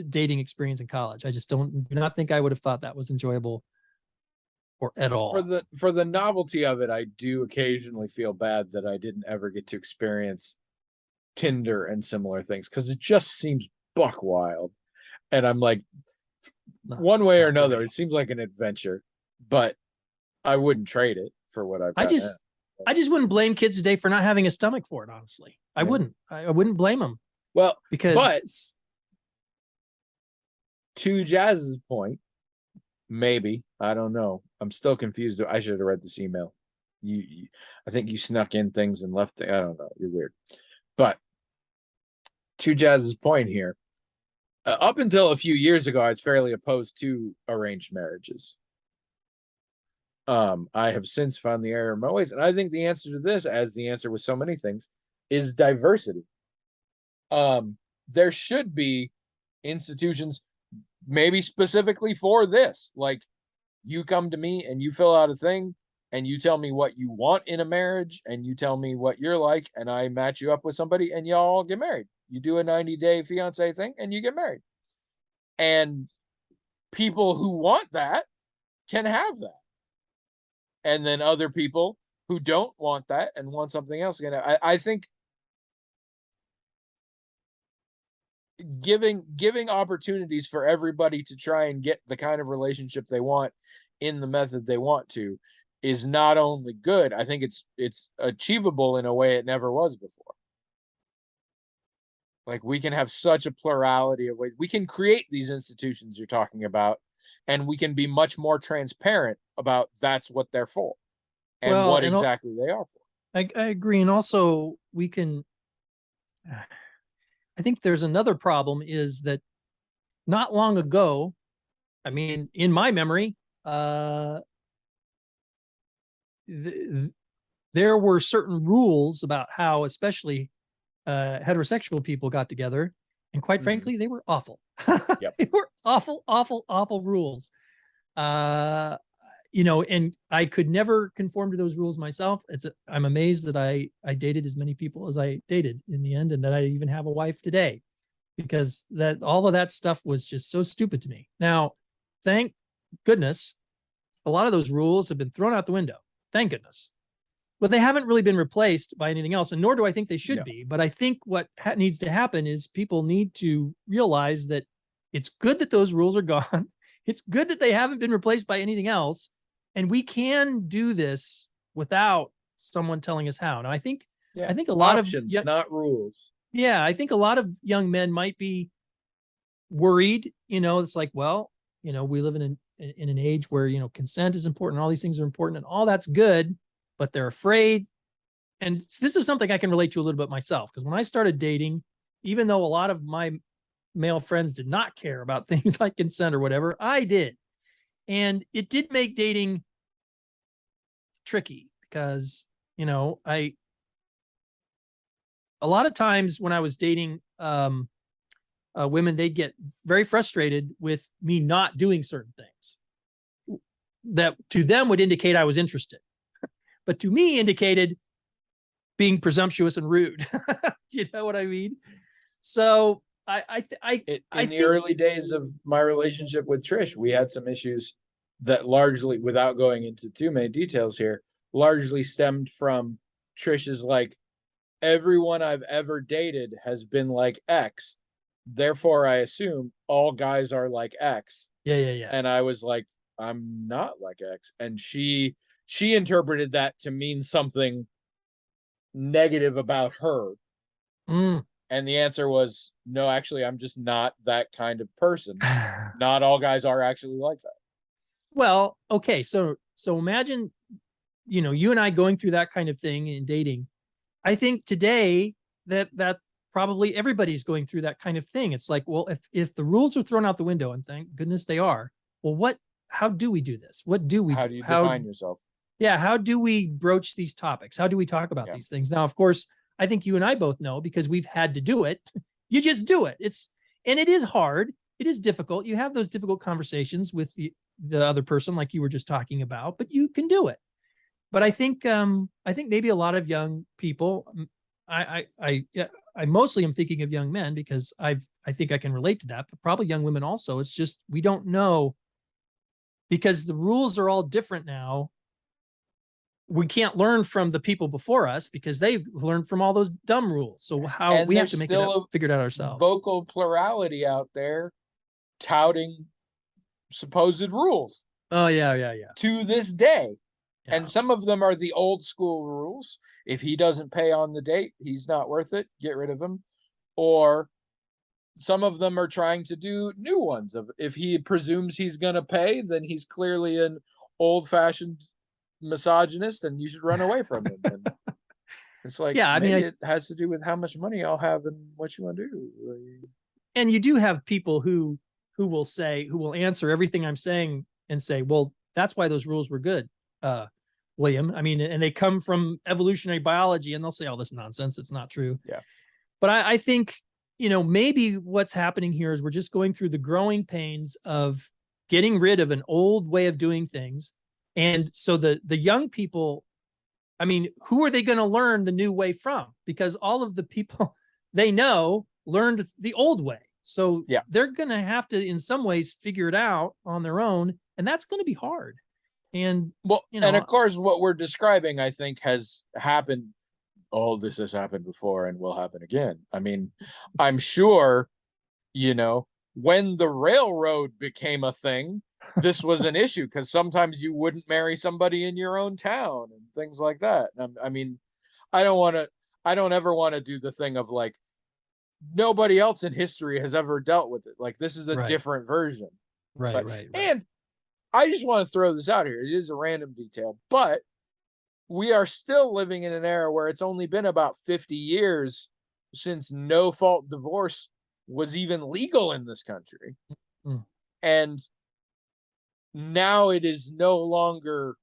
dating experience in college. I just do not think I would have thought that was enjoyable or at all. For the novelty of it, I do occasionally feel bad that I didn't ever get to experience Tinder and similar things, because it just seems buck wild. And I'm like, one way or another, it seems like an adventure, but I wouldn't trade it for what I've got now. I just wouldn't blame kids today for not having a stomach for it, honestly. I wouldn't. I wouldn't blame them. Well, because but to Jazz's point, maybe, I don't know. I'm still confused. I should have read this email. I think you snuck in things and left. I don't know. You're weird. But to Jazz's point here, up until a few years ago, I was fairly opposed to arranged marriages. I have since found the error in my ways, and I think the answer to this, as the answer with so many things, is diversity. There should be institutions maybe specifically for this. Like, you come to me and you fill out a thing and you tell me what you want in a marriage and you tell me what you're like, and I match you up with somebody and y'all get married. You do a 90-day fiance thing and you get married. And people who want that can have that. And then other people who don't want that and want something else. I think giving opportunities for everybody to try and get the kind of relationship they want in the method they want to is not only good, I think it's achievable in a way it never was before. Like, we can have such a plurality of ways. We can create these institutions you're talking about, and we can be much more transparent about that's what they're for and what exactly they are for. I agree. And also we can, I think there's another problem is that not long ago, I mean, in my memory, there were certain rules about how, especially heterosexual people got together, and quite frankly, they were awful. Yep. They were awful rules. And I could never conform to those rules myself. I'm amazed that I dated as many people as I dated in the end, and that I even have a wife today, because all of that stuff was just so stupid to me. Now, thank goodness, a lot of those rules have been thrown out the window. Thank goodness. But they haven't really been replaced by anything else, and nor do I think they should be. But I think what needs to happen is people need to realize that it's good that those rules are gone. It's good that they haven't been replaced by anything else. And we can do this without someone telling us how. Now, I think a lot options, not rules. Yeah, I think a lot of young men might be worried. It's like, well, we live in an age where, consent is important. All these things are important, and all that's good, but they're afraid. And this is something I can relate to a little bit myself, because when I started dating, even though a lot of my male friends did not care about things like consent or whatever, I did. And it did make dating tricky, because, a lot of times when I was dating women, they'd get very frustrated with me not doing certain things that to them would indicate I was interested, but to me indicated being presumptuous and rude. You know what I mean? So in the early days of my relationship with Trish, we had some issues that largely, without going into too many details here, largely stemmed from Trish's like, everyone I've ever dated has been like X. Therefore, I assume all guys are like X. Yeah. And I was like, I'm not like X. And she interpreted that to mean something negative about her. And the answer was, no, actually, I'm just not that kind of person. Not all guys are actually like that. Well, okay. So imagine, you and I going through that kind of thing in dating. I think today that probably everybody's going through that kind of thing. It's like, well, if the rules are thrown out the window, and thank goodness they are, well, how do we do this? What do we do? How do you define yourself? Yeah, how do we broach these topics? How do we talk about Yeah. these things? Now, of course, I think you and I both know because we've had to do it. You just do it. And it is hard. It is difficult. You have those difficult conversations with the other person, like you were just talking about, but you can do it. But I think maybe a lot of young people, yeah, I mostly am thinking of young men because I think I can relate to that, but probably young women also. It's just we don't know because the rules are all different now. We can't learn from the people before us because they learned from all those dumb rules. So how And we have there's to make still figure it out a ourselves. vocal plurality out there touting supposed rules Oh yeah. to this day. Yeah. And some of them are the old school rules. If he doesn't pay on the date, he's not worth it. Get rid of him. Or some of them are trying to do new ones of if he presumes he's going to pay, then he's clearly an old fashioned misogynist and you should run away from him. And it's like, Yeah, I mean, maybe it has to do with how much money I'll have and what you want to do. and you do have people who will answer everything I'm saying and say, well, that's why those rules were good, William. I mean, and they come from evolutionary biology and they'll say all this nonsense. It's not true. Yeah. But I think, maybe what's happening here is we're just going through the growing pains of getting rid of an old way of doing things. And so the young people, I mean, who are they going to learn the new way from? Because all of the people they know learned the old way. So yeah, they're going to have to, in some ways, figure it out on their own. And that's going to be hard. And, well, and of course, what we're describing, I think, has happened. Oh, this has happened before and will happen again. I mean, I'm sure, when the railroad became a thing, this was an issue because sometimes you wouldn't marry somebody in your own town and things like that. I mean, I don't ever want to do the thing of like, nobody else in history has ever dealt with it. Like, this is a different version. Right. And I just want to throw this out here. It is a random detail, but we are still living in an era where it's only been about 50 years since no fault divorce was even legal in this country. Mm. And now it is no longer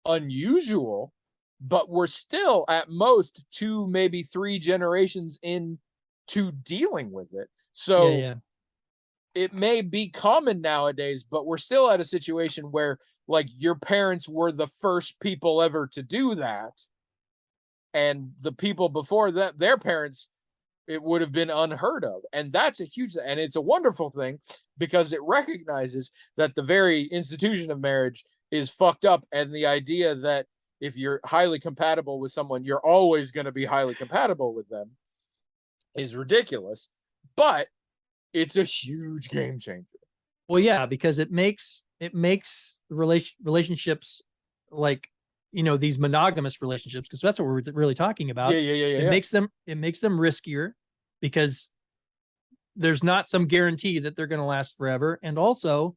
unusual, but we're still at most 2, maybe 3 generations into dealing with it. So it may be common nowadays, but we're still at a situation where like your parents were the first people ever to do that. And the people before that, their parents, it would have been unheard of. And that's a huge, and it's a wonderful thing because it recognizes that the very institution of marriage is fucked up. And the idea that if you're highly compatible with someone, you're always going to be highly compatible with them is ridiculous. But it's a huge game changer. Well, yeah, because it makes relationships like, these monogamous relationships, because that's what we're really talking about. It makes them riskier because there's not some guarantee that they're going to last forever. And also,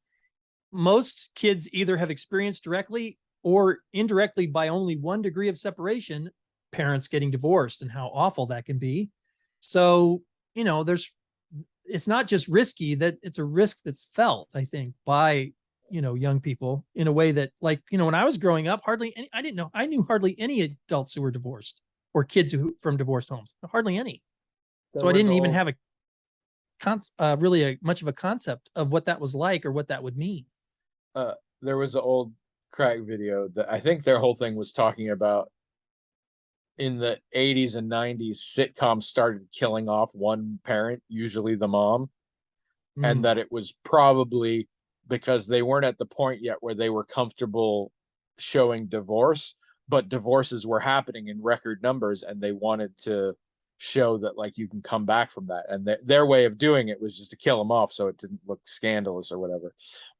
most kids either have experienced directly or indirectly by only 1 degree of separation, parents getting divorced and how awful that can be. So, it's not just risky, that it's a risk that's felt, I think, by, young people in a way that, like, when I was growing up, I knew hardly any adults who were divorced or kids from divorced homes, hardly any. So I didn't even have much of a concept of what that was like or what that would mean. There was an old crack video that I think their whole thing was talking about in the 80s and 90s, sitcoms started killing off one parent, usually the mom, and that it was probably because they weren't at the point yet where they were comfortable showing divorce, but divorces were happening in record numbers and they wanted to show that like you can come back from that. And their way of doing it was just to kill them off so it didn't look scandalous or whatever.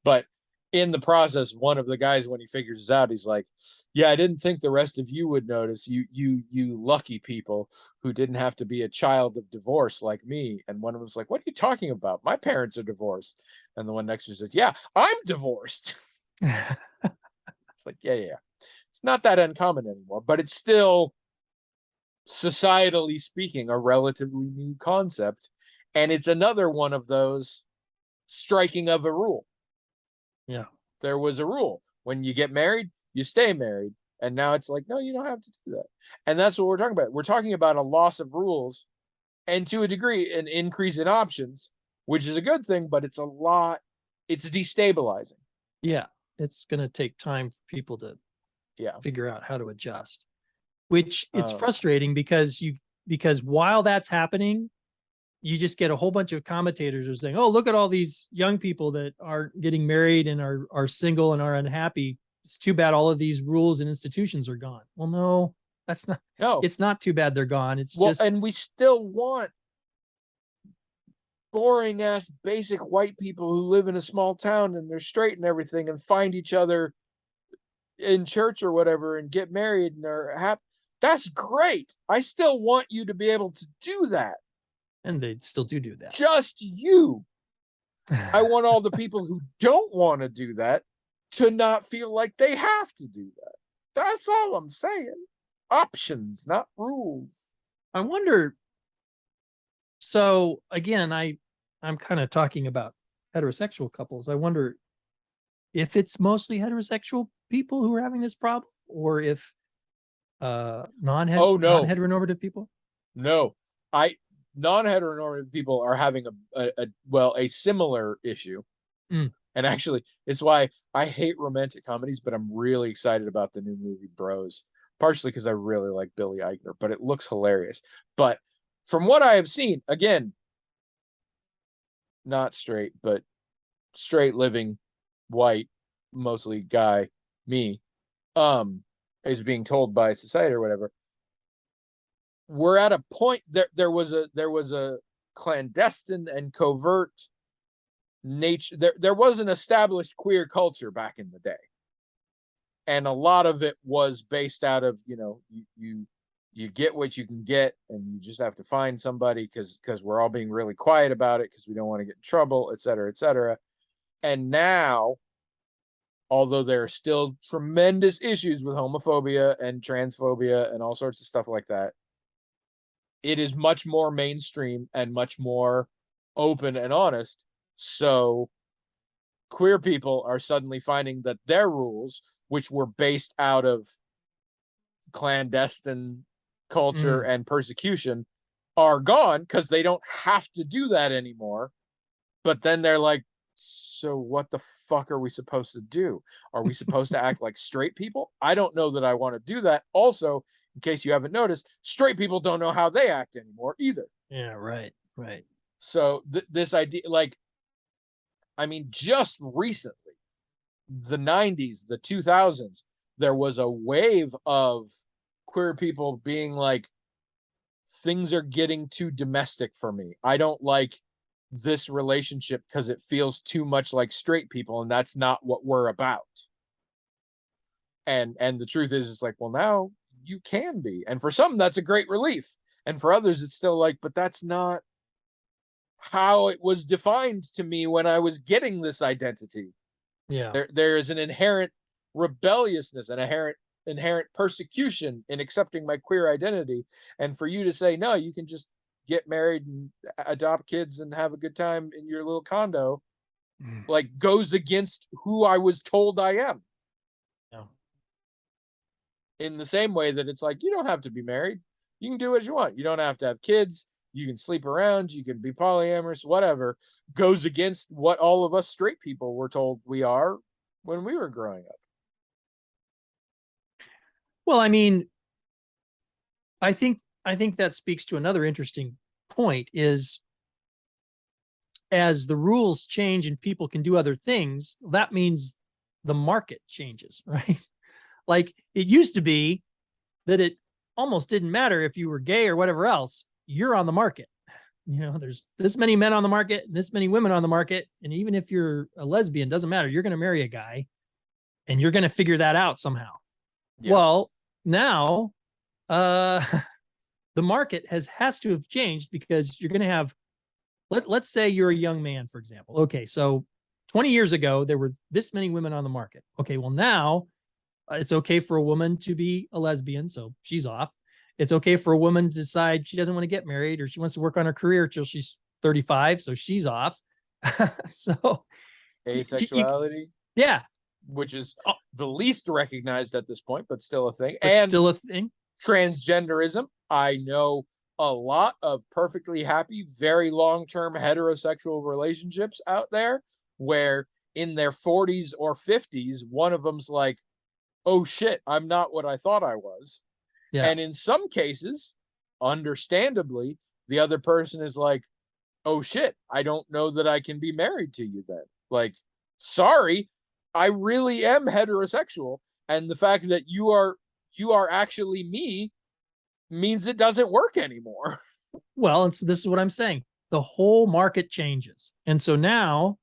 But in the process, one of the guys, when he figures this out, he's like, yeah, I didn't think the rest of you would notice, you lucky people who didn't have to be a child of divorce like me. And one of them was like, what are you talking about? My parents are divorced. And the one next to says, yeah, I'm divorced. It's like, yeah. It's not that uncommon anymore, but it's still, societally speaking, a relatively new concept. And it's another one of those striking of a rule. Yeah. There was a rule. When you get married, you stay married. And now it's like, no, you don't have to do that. And that's what we're talking about. We're talking about a loss of rules and to a degree, an increase in options, which is a good thing, but it's destabilizing. Yeah. It's going to take time for people to Yeah. figure out how to adjust, which it's Um, frustrating because while that's happening, you just get a whole bunch of commentators who are saying, oh, look at all these young people that are getting married and are single and are unhappy. It's too bad all of these rules and institutions are gone. Well, no, that's not, no. it's not too bad they're gone. It's Well, just, and we still want boring ass basic white people who live in a small town and they're straight and everything and find each other in church or whatever and get married and are happy. That's great. I still want you to be able to do that. and they still do that. Just you. I want all the people who don't want to do that to not feel like they have to do that. That's all I'm saying. Options, not rules. I wonder. So again, I'm kind of talking about heterosexual couples. I wonder if it's mostly heterosexual people who are having this problem, or if non-heteronormative people. No, non-heteronormative people are having a similar issue. Mm. And actually, it's why I hate romantic comedies, but I'm really excited about the new movie Bros. Partially because I really like Billy Eichner, but it looks hilarious. But from what I have seen, again, not straight, but straight living, white, mostly guy, me, is being told by society or whatever. We're at a point there was a clandestine and covert nature. There was an established queer culture back in the day. And a lot of it was based out of, you get what you can get and you just have to find somebody because we're all being really quiet about it because we don't want to get in trouble, et cetera, et cetera. And now, although there are still tremendous issues with homophobia and transphobia and all sorts of stuff like that, it is much more mainstream and much more open and honest. So queer people are suddenly finding that their rules, which were based out of clandestine culture and persecution, are gone because they don't have to do that anymore. But then they're like, so what the fuck are we supposed to do? Are we supposed to act like straight people? I don't know that I want to do that. Also, in case you haven't noticed, straight people don't know how they act anymore either. Yeah, right. So this idea, just recently, the 90s, the 2000s, there was a wave of queer people being like, things are getting too domestic for me. I don't like this relationship because it feels too much like straight people, and that's not what we're about. And the truth is, it's like, well, now you can be. And for some, that's a great relief. And for others, it's still like, but that's not how it was defined to me when I was getting this identity. Yeah. There is an inherent rebelliousness and inherent persecution in accepting my queer identity. And for you to say, no, you can just get married and adopt kids and have a good time in your little condo, goes against who I was told I am. Yeah. In the same way that it's like, you don't have to be married. You can do what you want. You don't have to have kids. You can sleep around. You can be polyamorous, whatever. Goes against what all of us straight people were told we are when we were growing up. Well, I think that speaks to another interesting point is, as the rules change and people can do other things, that means the market changes, right? Like, it used to be that it almost didn't matter if you were gay or whatever else, you're on the market. There's this many men on the market, this many women on the market. And even if you're a lesbian, doesn't matter. You're going to marry a guy and you're going to figure that out somehow. Yeah. Well, now, the market has to have changed, because you're going to have, let's say you're a young man, for example. Okay. So 20 years ago, there were this many women on the market. Okay. Well, now it's okay for a woman to be a lesbian. So she's off. It's okay for a woman to decide she doesn't want to get married, or she wants to work on her career till she's 35. So she's off. So asexuality. Yeah. which is Oh, the least recognized at this point, but still a thing. but And still a thing. transgenderism. I know a lot of perfectly happy, very long-term heterosexual relationships out there where in their 40s or 50s, one of them's like, oh shit, I'm not what I thought I was. Yeah. And in some cases, understandably, the other person is like, oh shit, I don't know that I can be married to you then. Like, sorry, I really am heterosexual. And the fact that you are actually me means it doesn't work anymore. Well, and so this is what I'm saying. The whole market changes. And so now,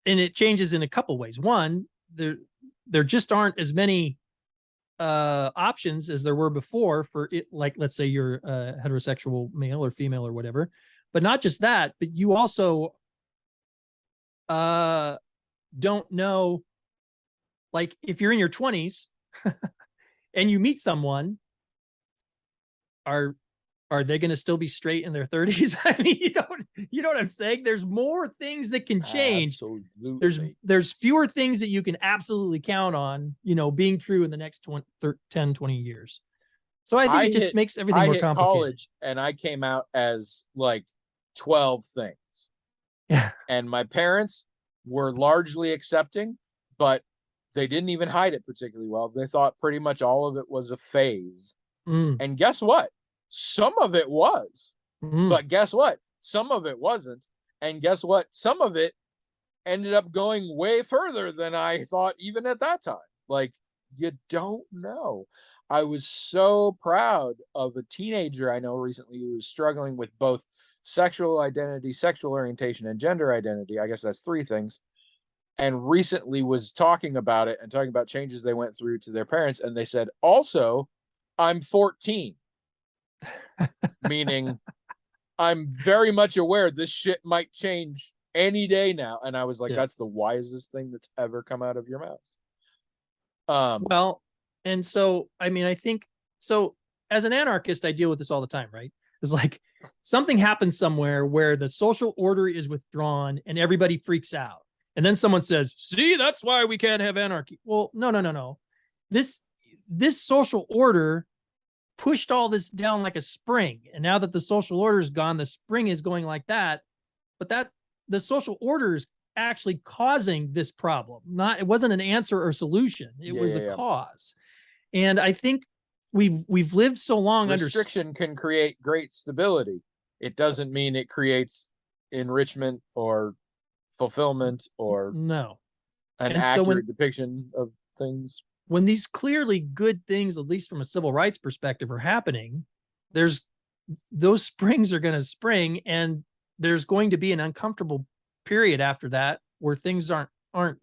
and it changes in a couple ways. One, there just aren't as many options as there were before for it, like let's say you're a heterosexual male or female or whatever. But not just that, but you also don't know, like if you're in your 20s and you meet someone, are are they going to still be straight in their 30s? I mean, you know what I'm saying? There's more things that can change. Absolutely. There's fewer things that you can absolutely count on, being true in the next 20, 10, 20 years. So I think it just makes everything more complicated. College and I came out as like 12 things. Yeah. And my parents were largely accepting, but they didn't even hide it particularly well. They thought pretty much all of it was a phase. And guess what? Some of it was. But guess what? Some of it wasn't. And guess what? Some of it ended up going way further than I thought even at that time. Like, you don't know. I was so proud of a teenager I know recently who was struggling with both sexual identity, sexual orientation, and gender identity. I guess that's three things. And recently was talking about it and talking about changes they went through to their parents. And they said, also, I'm 14, meaning I'm very much aware this shit might change any day now. And I was like, that's the wisest thing that's ever come out of your mouth. Well, and so, I mean, I think so as an anarchist, I deal with this all the time, right? It's like something happens somewhere where the social order is withdrawn and everybody freaks out. And then someone says, see, that's why we can't have anarchy. Well, no. This social order pushed all this down like a spring. And now that the social order is gone, the spring is going like that. But that the social order is actually causing this problem. It wasn't an answer or solution. It was a cause. And I think we've lived so long under restriction can create great stability. It doesn't mean it creates enrichment or fulfillment or an accurate depiction of things. When these clearly good things, at least from a civil rights perspective, are happening, those springs are going to spring, and there's going to be an uncomfortable period after that where things aren't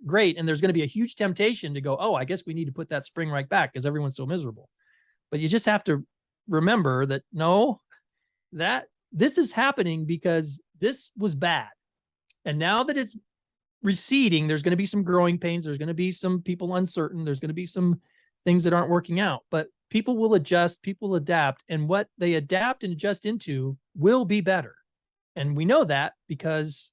great, and there's going to be a huge temptation to go, oh, I guess we need to put that spring right back because everyone's so miserable. But you just have to remember that that this is happening because this was bad, and now that it's receding, there's going to be some growing pains. There's going to be some people uncertain. There's going to be some things that aren't working out, but people will adjust, people adapt, and what they adapt and adjust into will be better. And we know that because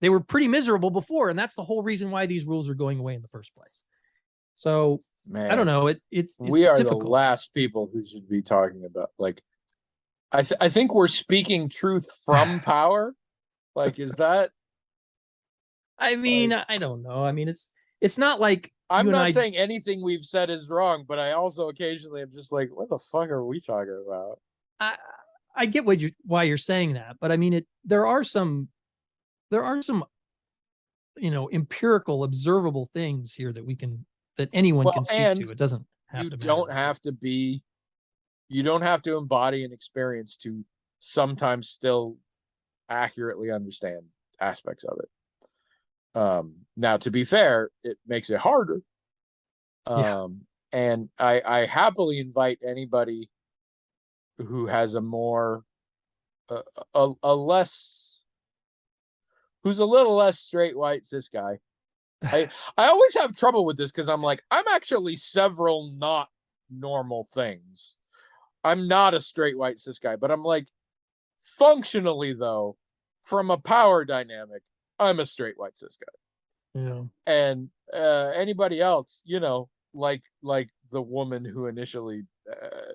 they were pretty miserable before. And that's the whole reason why these rules are going away in the first place. So man, I don't know. It's we are difficult. The last people who should be talking about, like, I think we're speaking truth from power. Like, is that, I mean, like, I don't know. I mean, it's not like I'm not saying anything we've said is wrong, but I also occasionally am just like, what the fuck are we talking about? I get why you're saying that, but I mean, there are some empirical, observable things here that anyone can speak to. It doesn't have to. You don't have to embody an experience to sometimes still accurately understand aspects of it. Now, to be fair, it makes it harder. And I happily invite anybody who has who's a little less straight white cis guy. I always have trouble with this because I'm like, I'm actually several not normal things. I'm not a straight white cis guy, but I'm like, functionally though, from a power dynamic, I'm a straight white cis guy. Yeah. And anybody else, like the woman who initially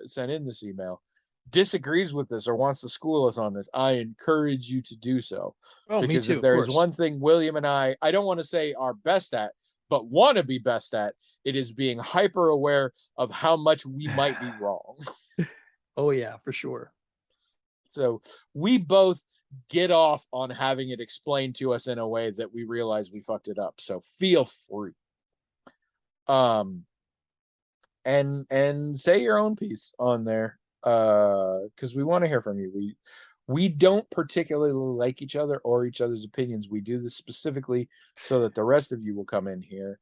sent in this email, disagrees with this or wants to school us on this, I encourage you to do so. Oh, me Because too, if of there is course. one thing William and I don't want to say are best at, but want to be best at, it is being hyper aware of how much we might be wrong. Oh yeah, for sure. So we both get off on having it explained to us in a way that we realize we fucked it up. So feel free. Um, and say your own piece on there, because we want to hear from you. We don't particularly like each other or each other's opinions. We do this specifically so that the rest of you will come in here.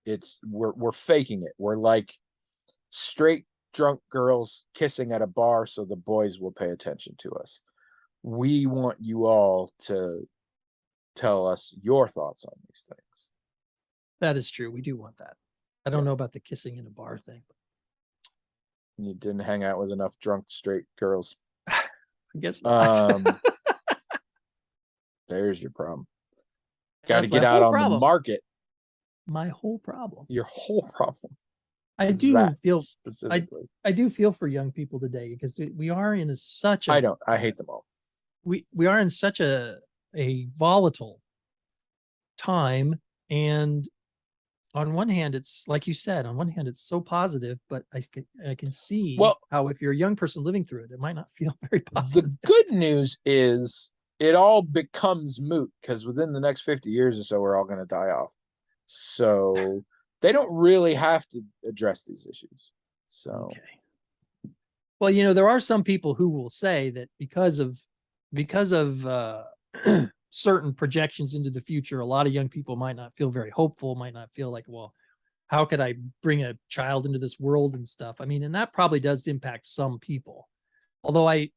It's we're faking it. We're like straight drunk girls kissing at a bar so the boys will pay attention to us. We want you all to tell us your thoughts on these things. That is true. We do want that. I don't Yeah. know about the kissing in a bar thing. You didn't hang out with enough drunk straight girls. I guess not. There's your problem. Got to That's my get out whole on the problem. market. My whole problem. Your whole problem. I is do that feel specifically. I do feel for young people today because we are in such I a don't. I hate them all. we are in such a volatile time, and on one hand it's like you said, on one hand it's so positive, but I can see Well, how if you're a young person living through it, it might not feel very the positive. good news is it all becomes moot because within the next 50 years or so, we're all going to die off. So they don't really have to address these issues. So Okay. Well, you know, there are some people who will say that because of certain projections into the future, a lot of young people might not feel very hopeful, might not feel like, well, how could I bring a child into this world and stuff? I mean, and that probably does impact some people. Although I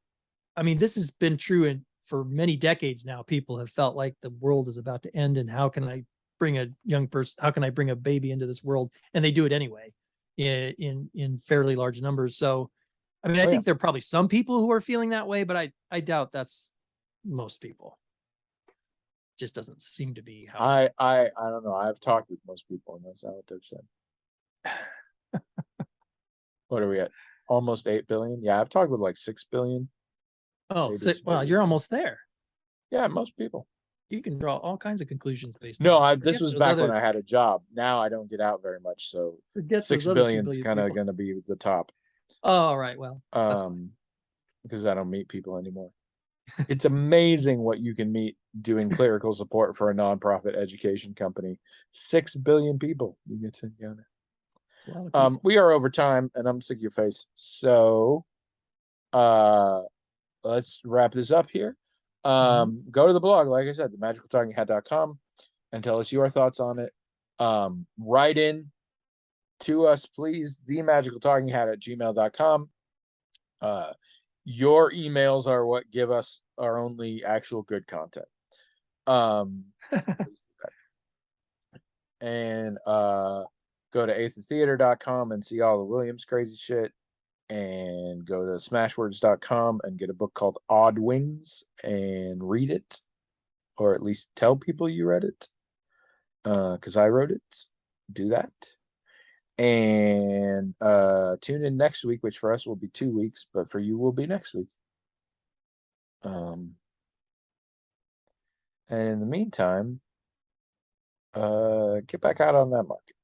mean, this has been true for many decades now. People have felt like the world is about to end, and how can I bring a young person? How can I bring a baby into this world? And they do it anyway, in fairly large numbers. So, I mean, I oh, yeah. think there are probably some people who are feeling that way, but I doubt that's most people. Just doesn't seem to be how. I don't know. I've talked with most people, and that's not what they've said. What are we at? Almost 8 billion. Yeah, I've talked with like 6 billion. Oh, Maybe so, some well, maybe you're some. almost there. Yeah, most people. You can draw all kinds of conclusions based on No, that. this was back when I had a job. Now I don't get out very much, so Forget those 6 other 2 billion's billion kind of people. going to be the top. Oh, all right. Well, that's fine. Because I don't meet people anymore. It's amazing what you can meet doing clerical support for a nonprofit education company. 6 billion people you get to go. It's a lot of people. We are over time, and I'm sick of your face. So, let's wrap this up here. Go to the blog, like I said, themagicaltalkinghat.com, and tell us your thoughts on it. Write in to us, please, themagicaltalkinghat@gmail.com. Your emails are what give us our only actual good content. And go to eighththeater.com and see all the Williams crazy shit, and go to smashwords.com and get a book called Odd Wings and read it, or at least tell people you read it, because I wrote it. Do that. And tune in next week, which for us will be 2 weeks, but for you will be next week. And in the meantime, get back out on that market.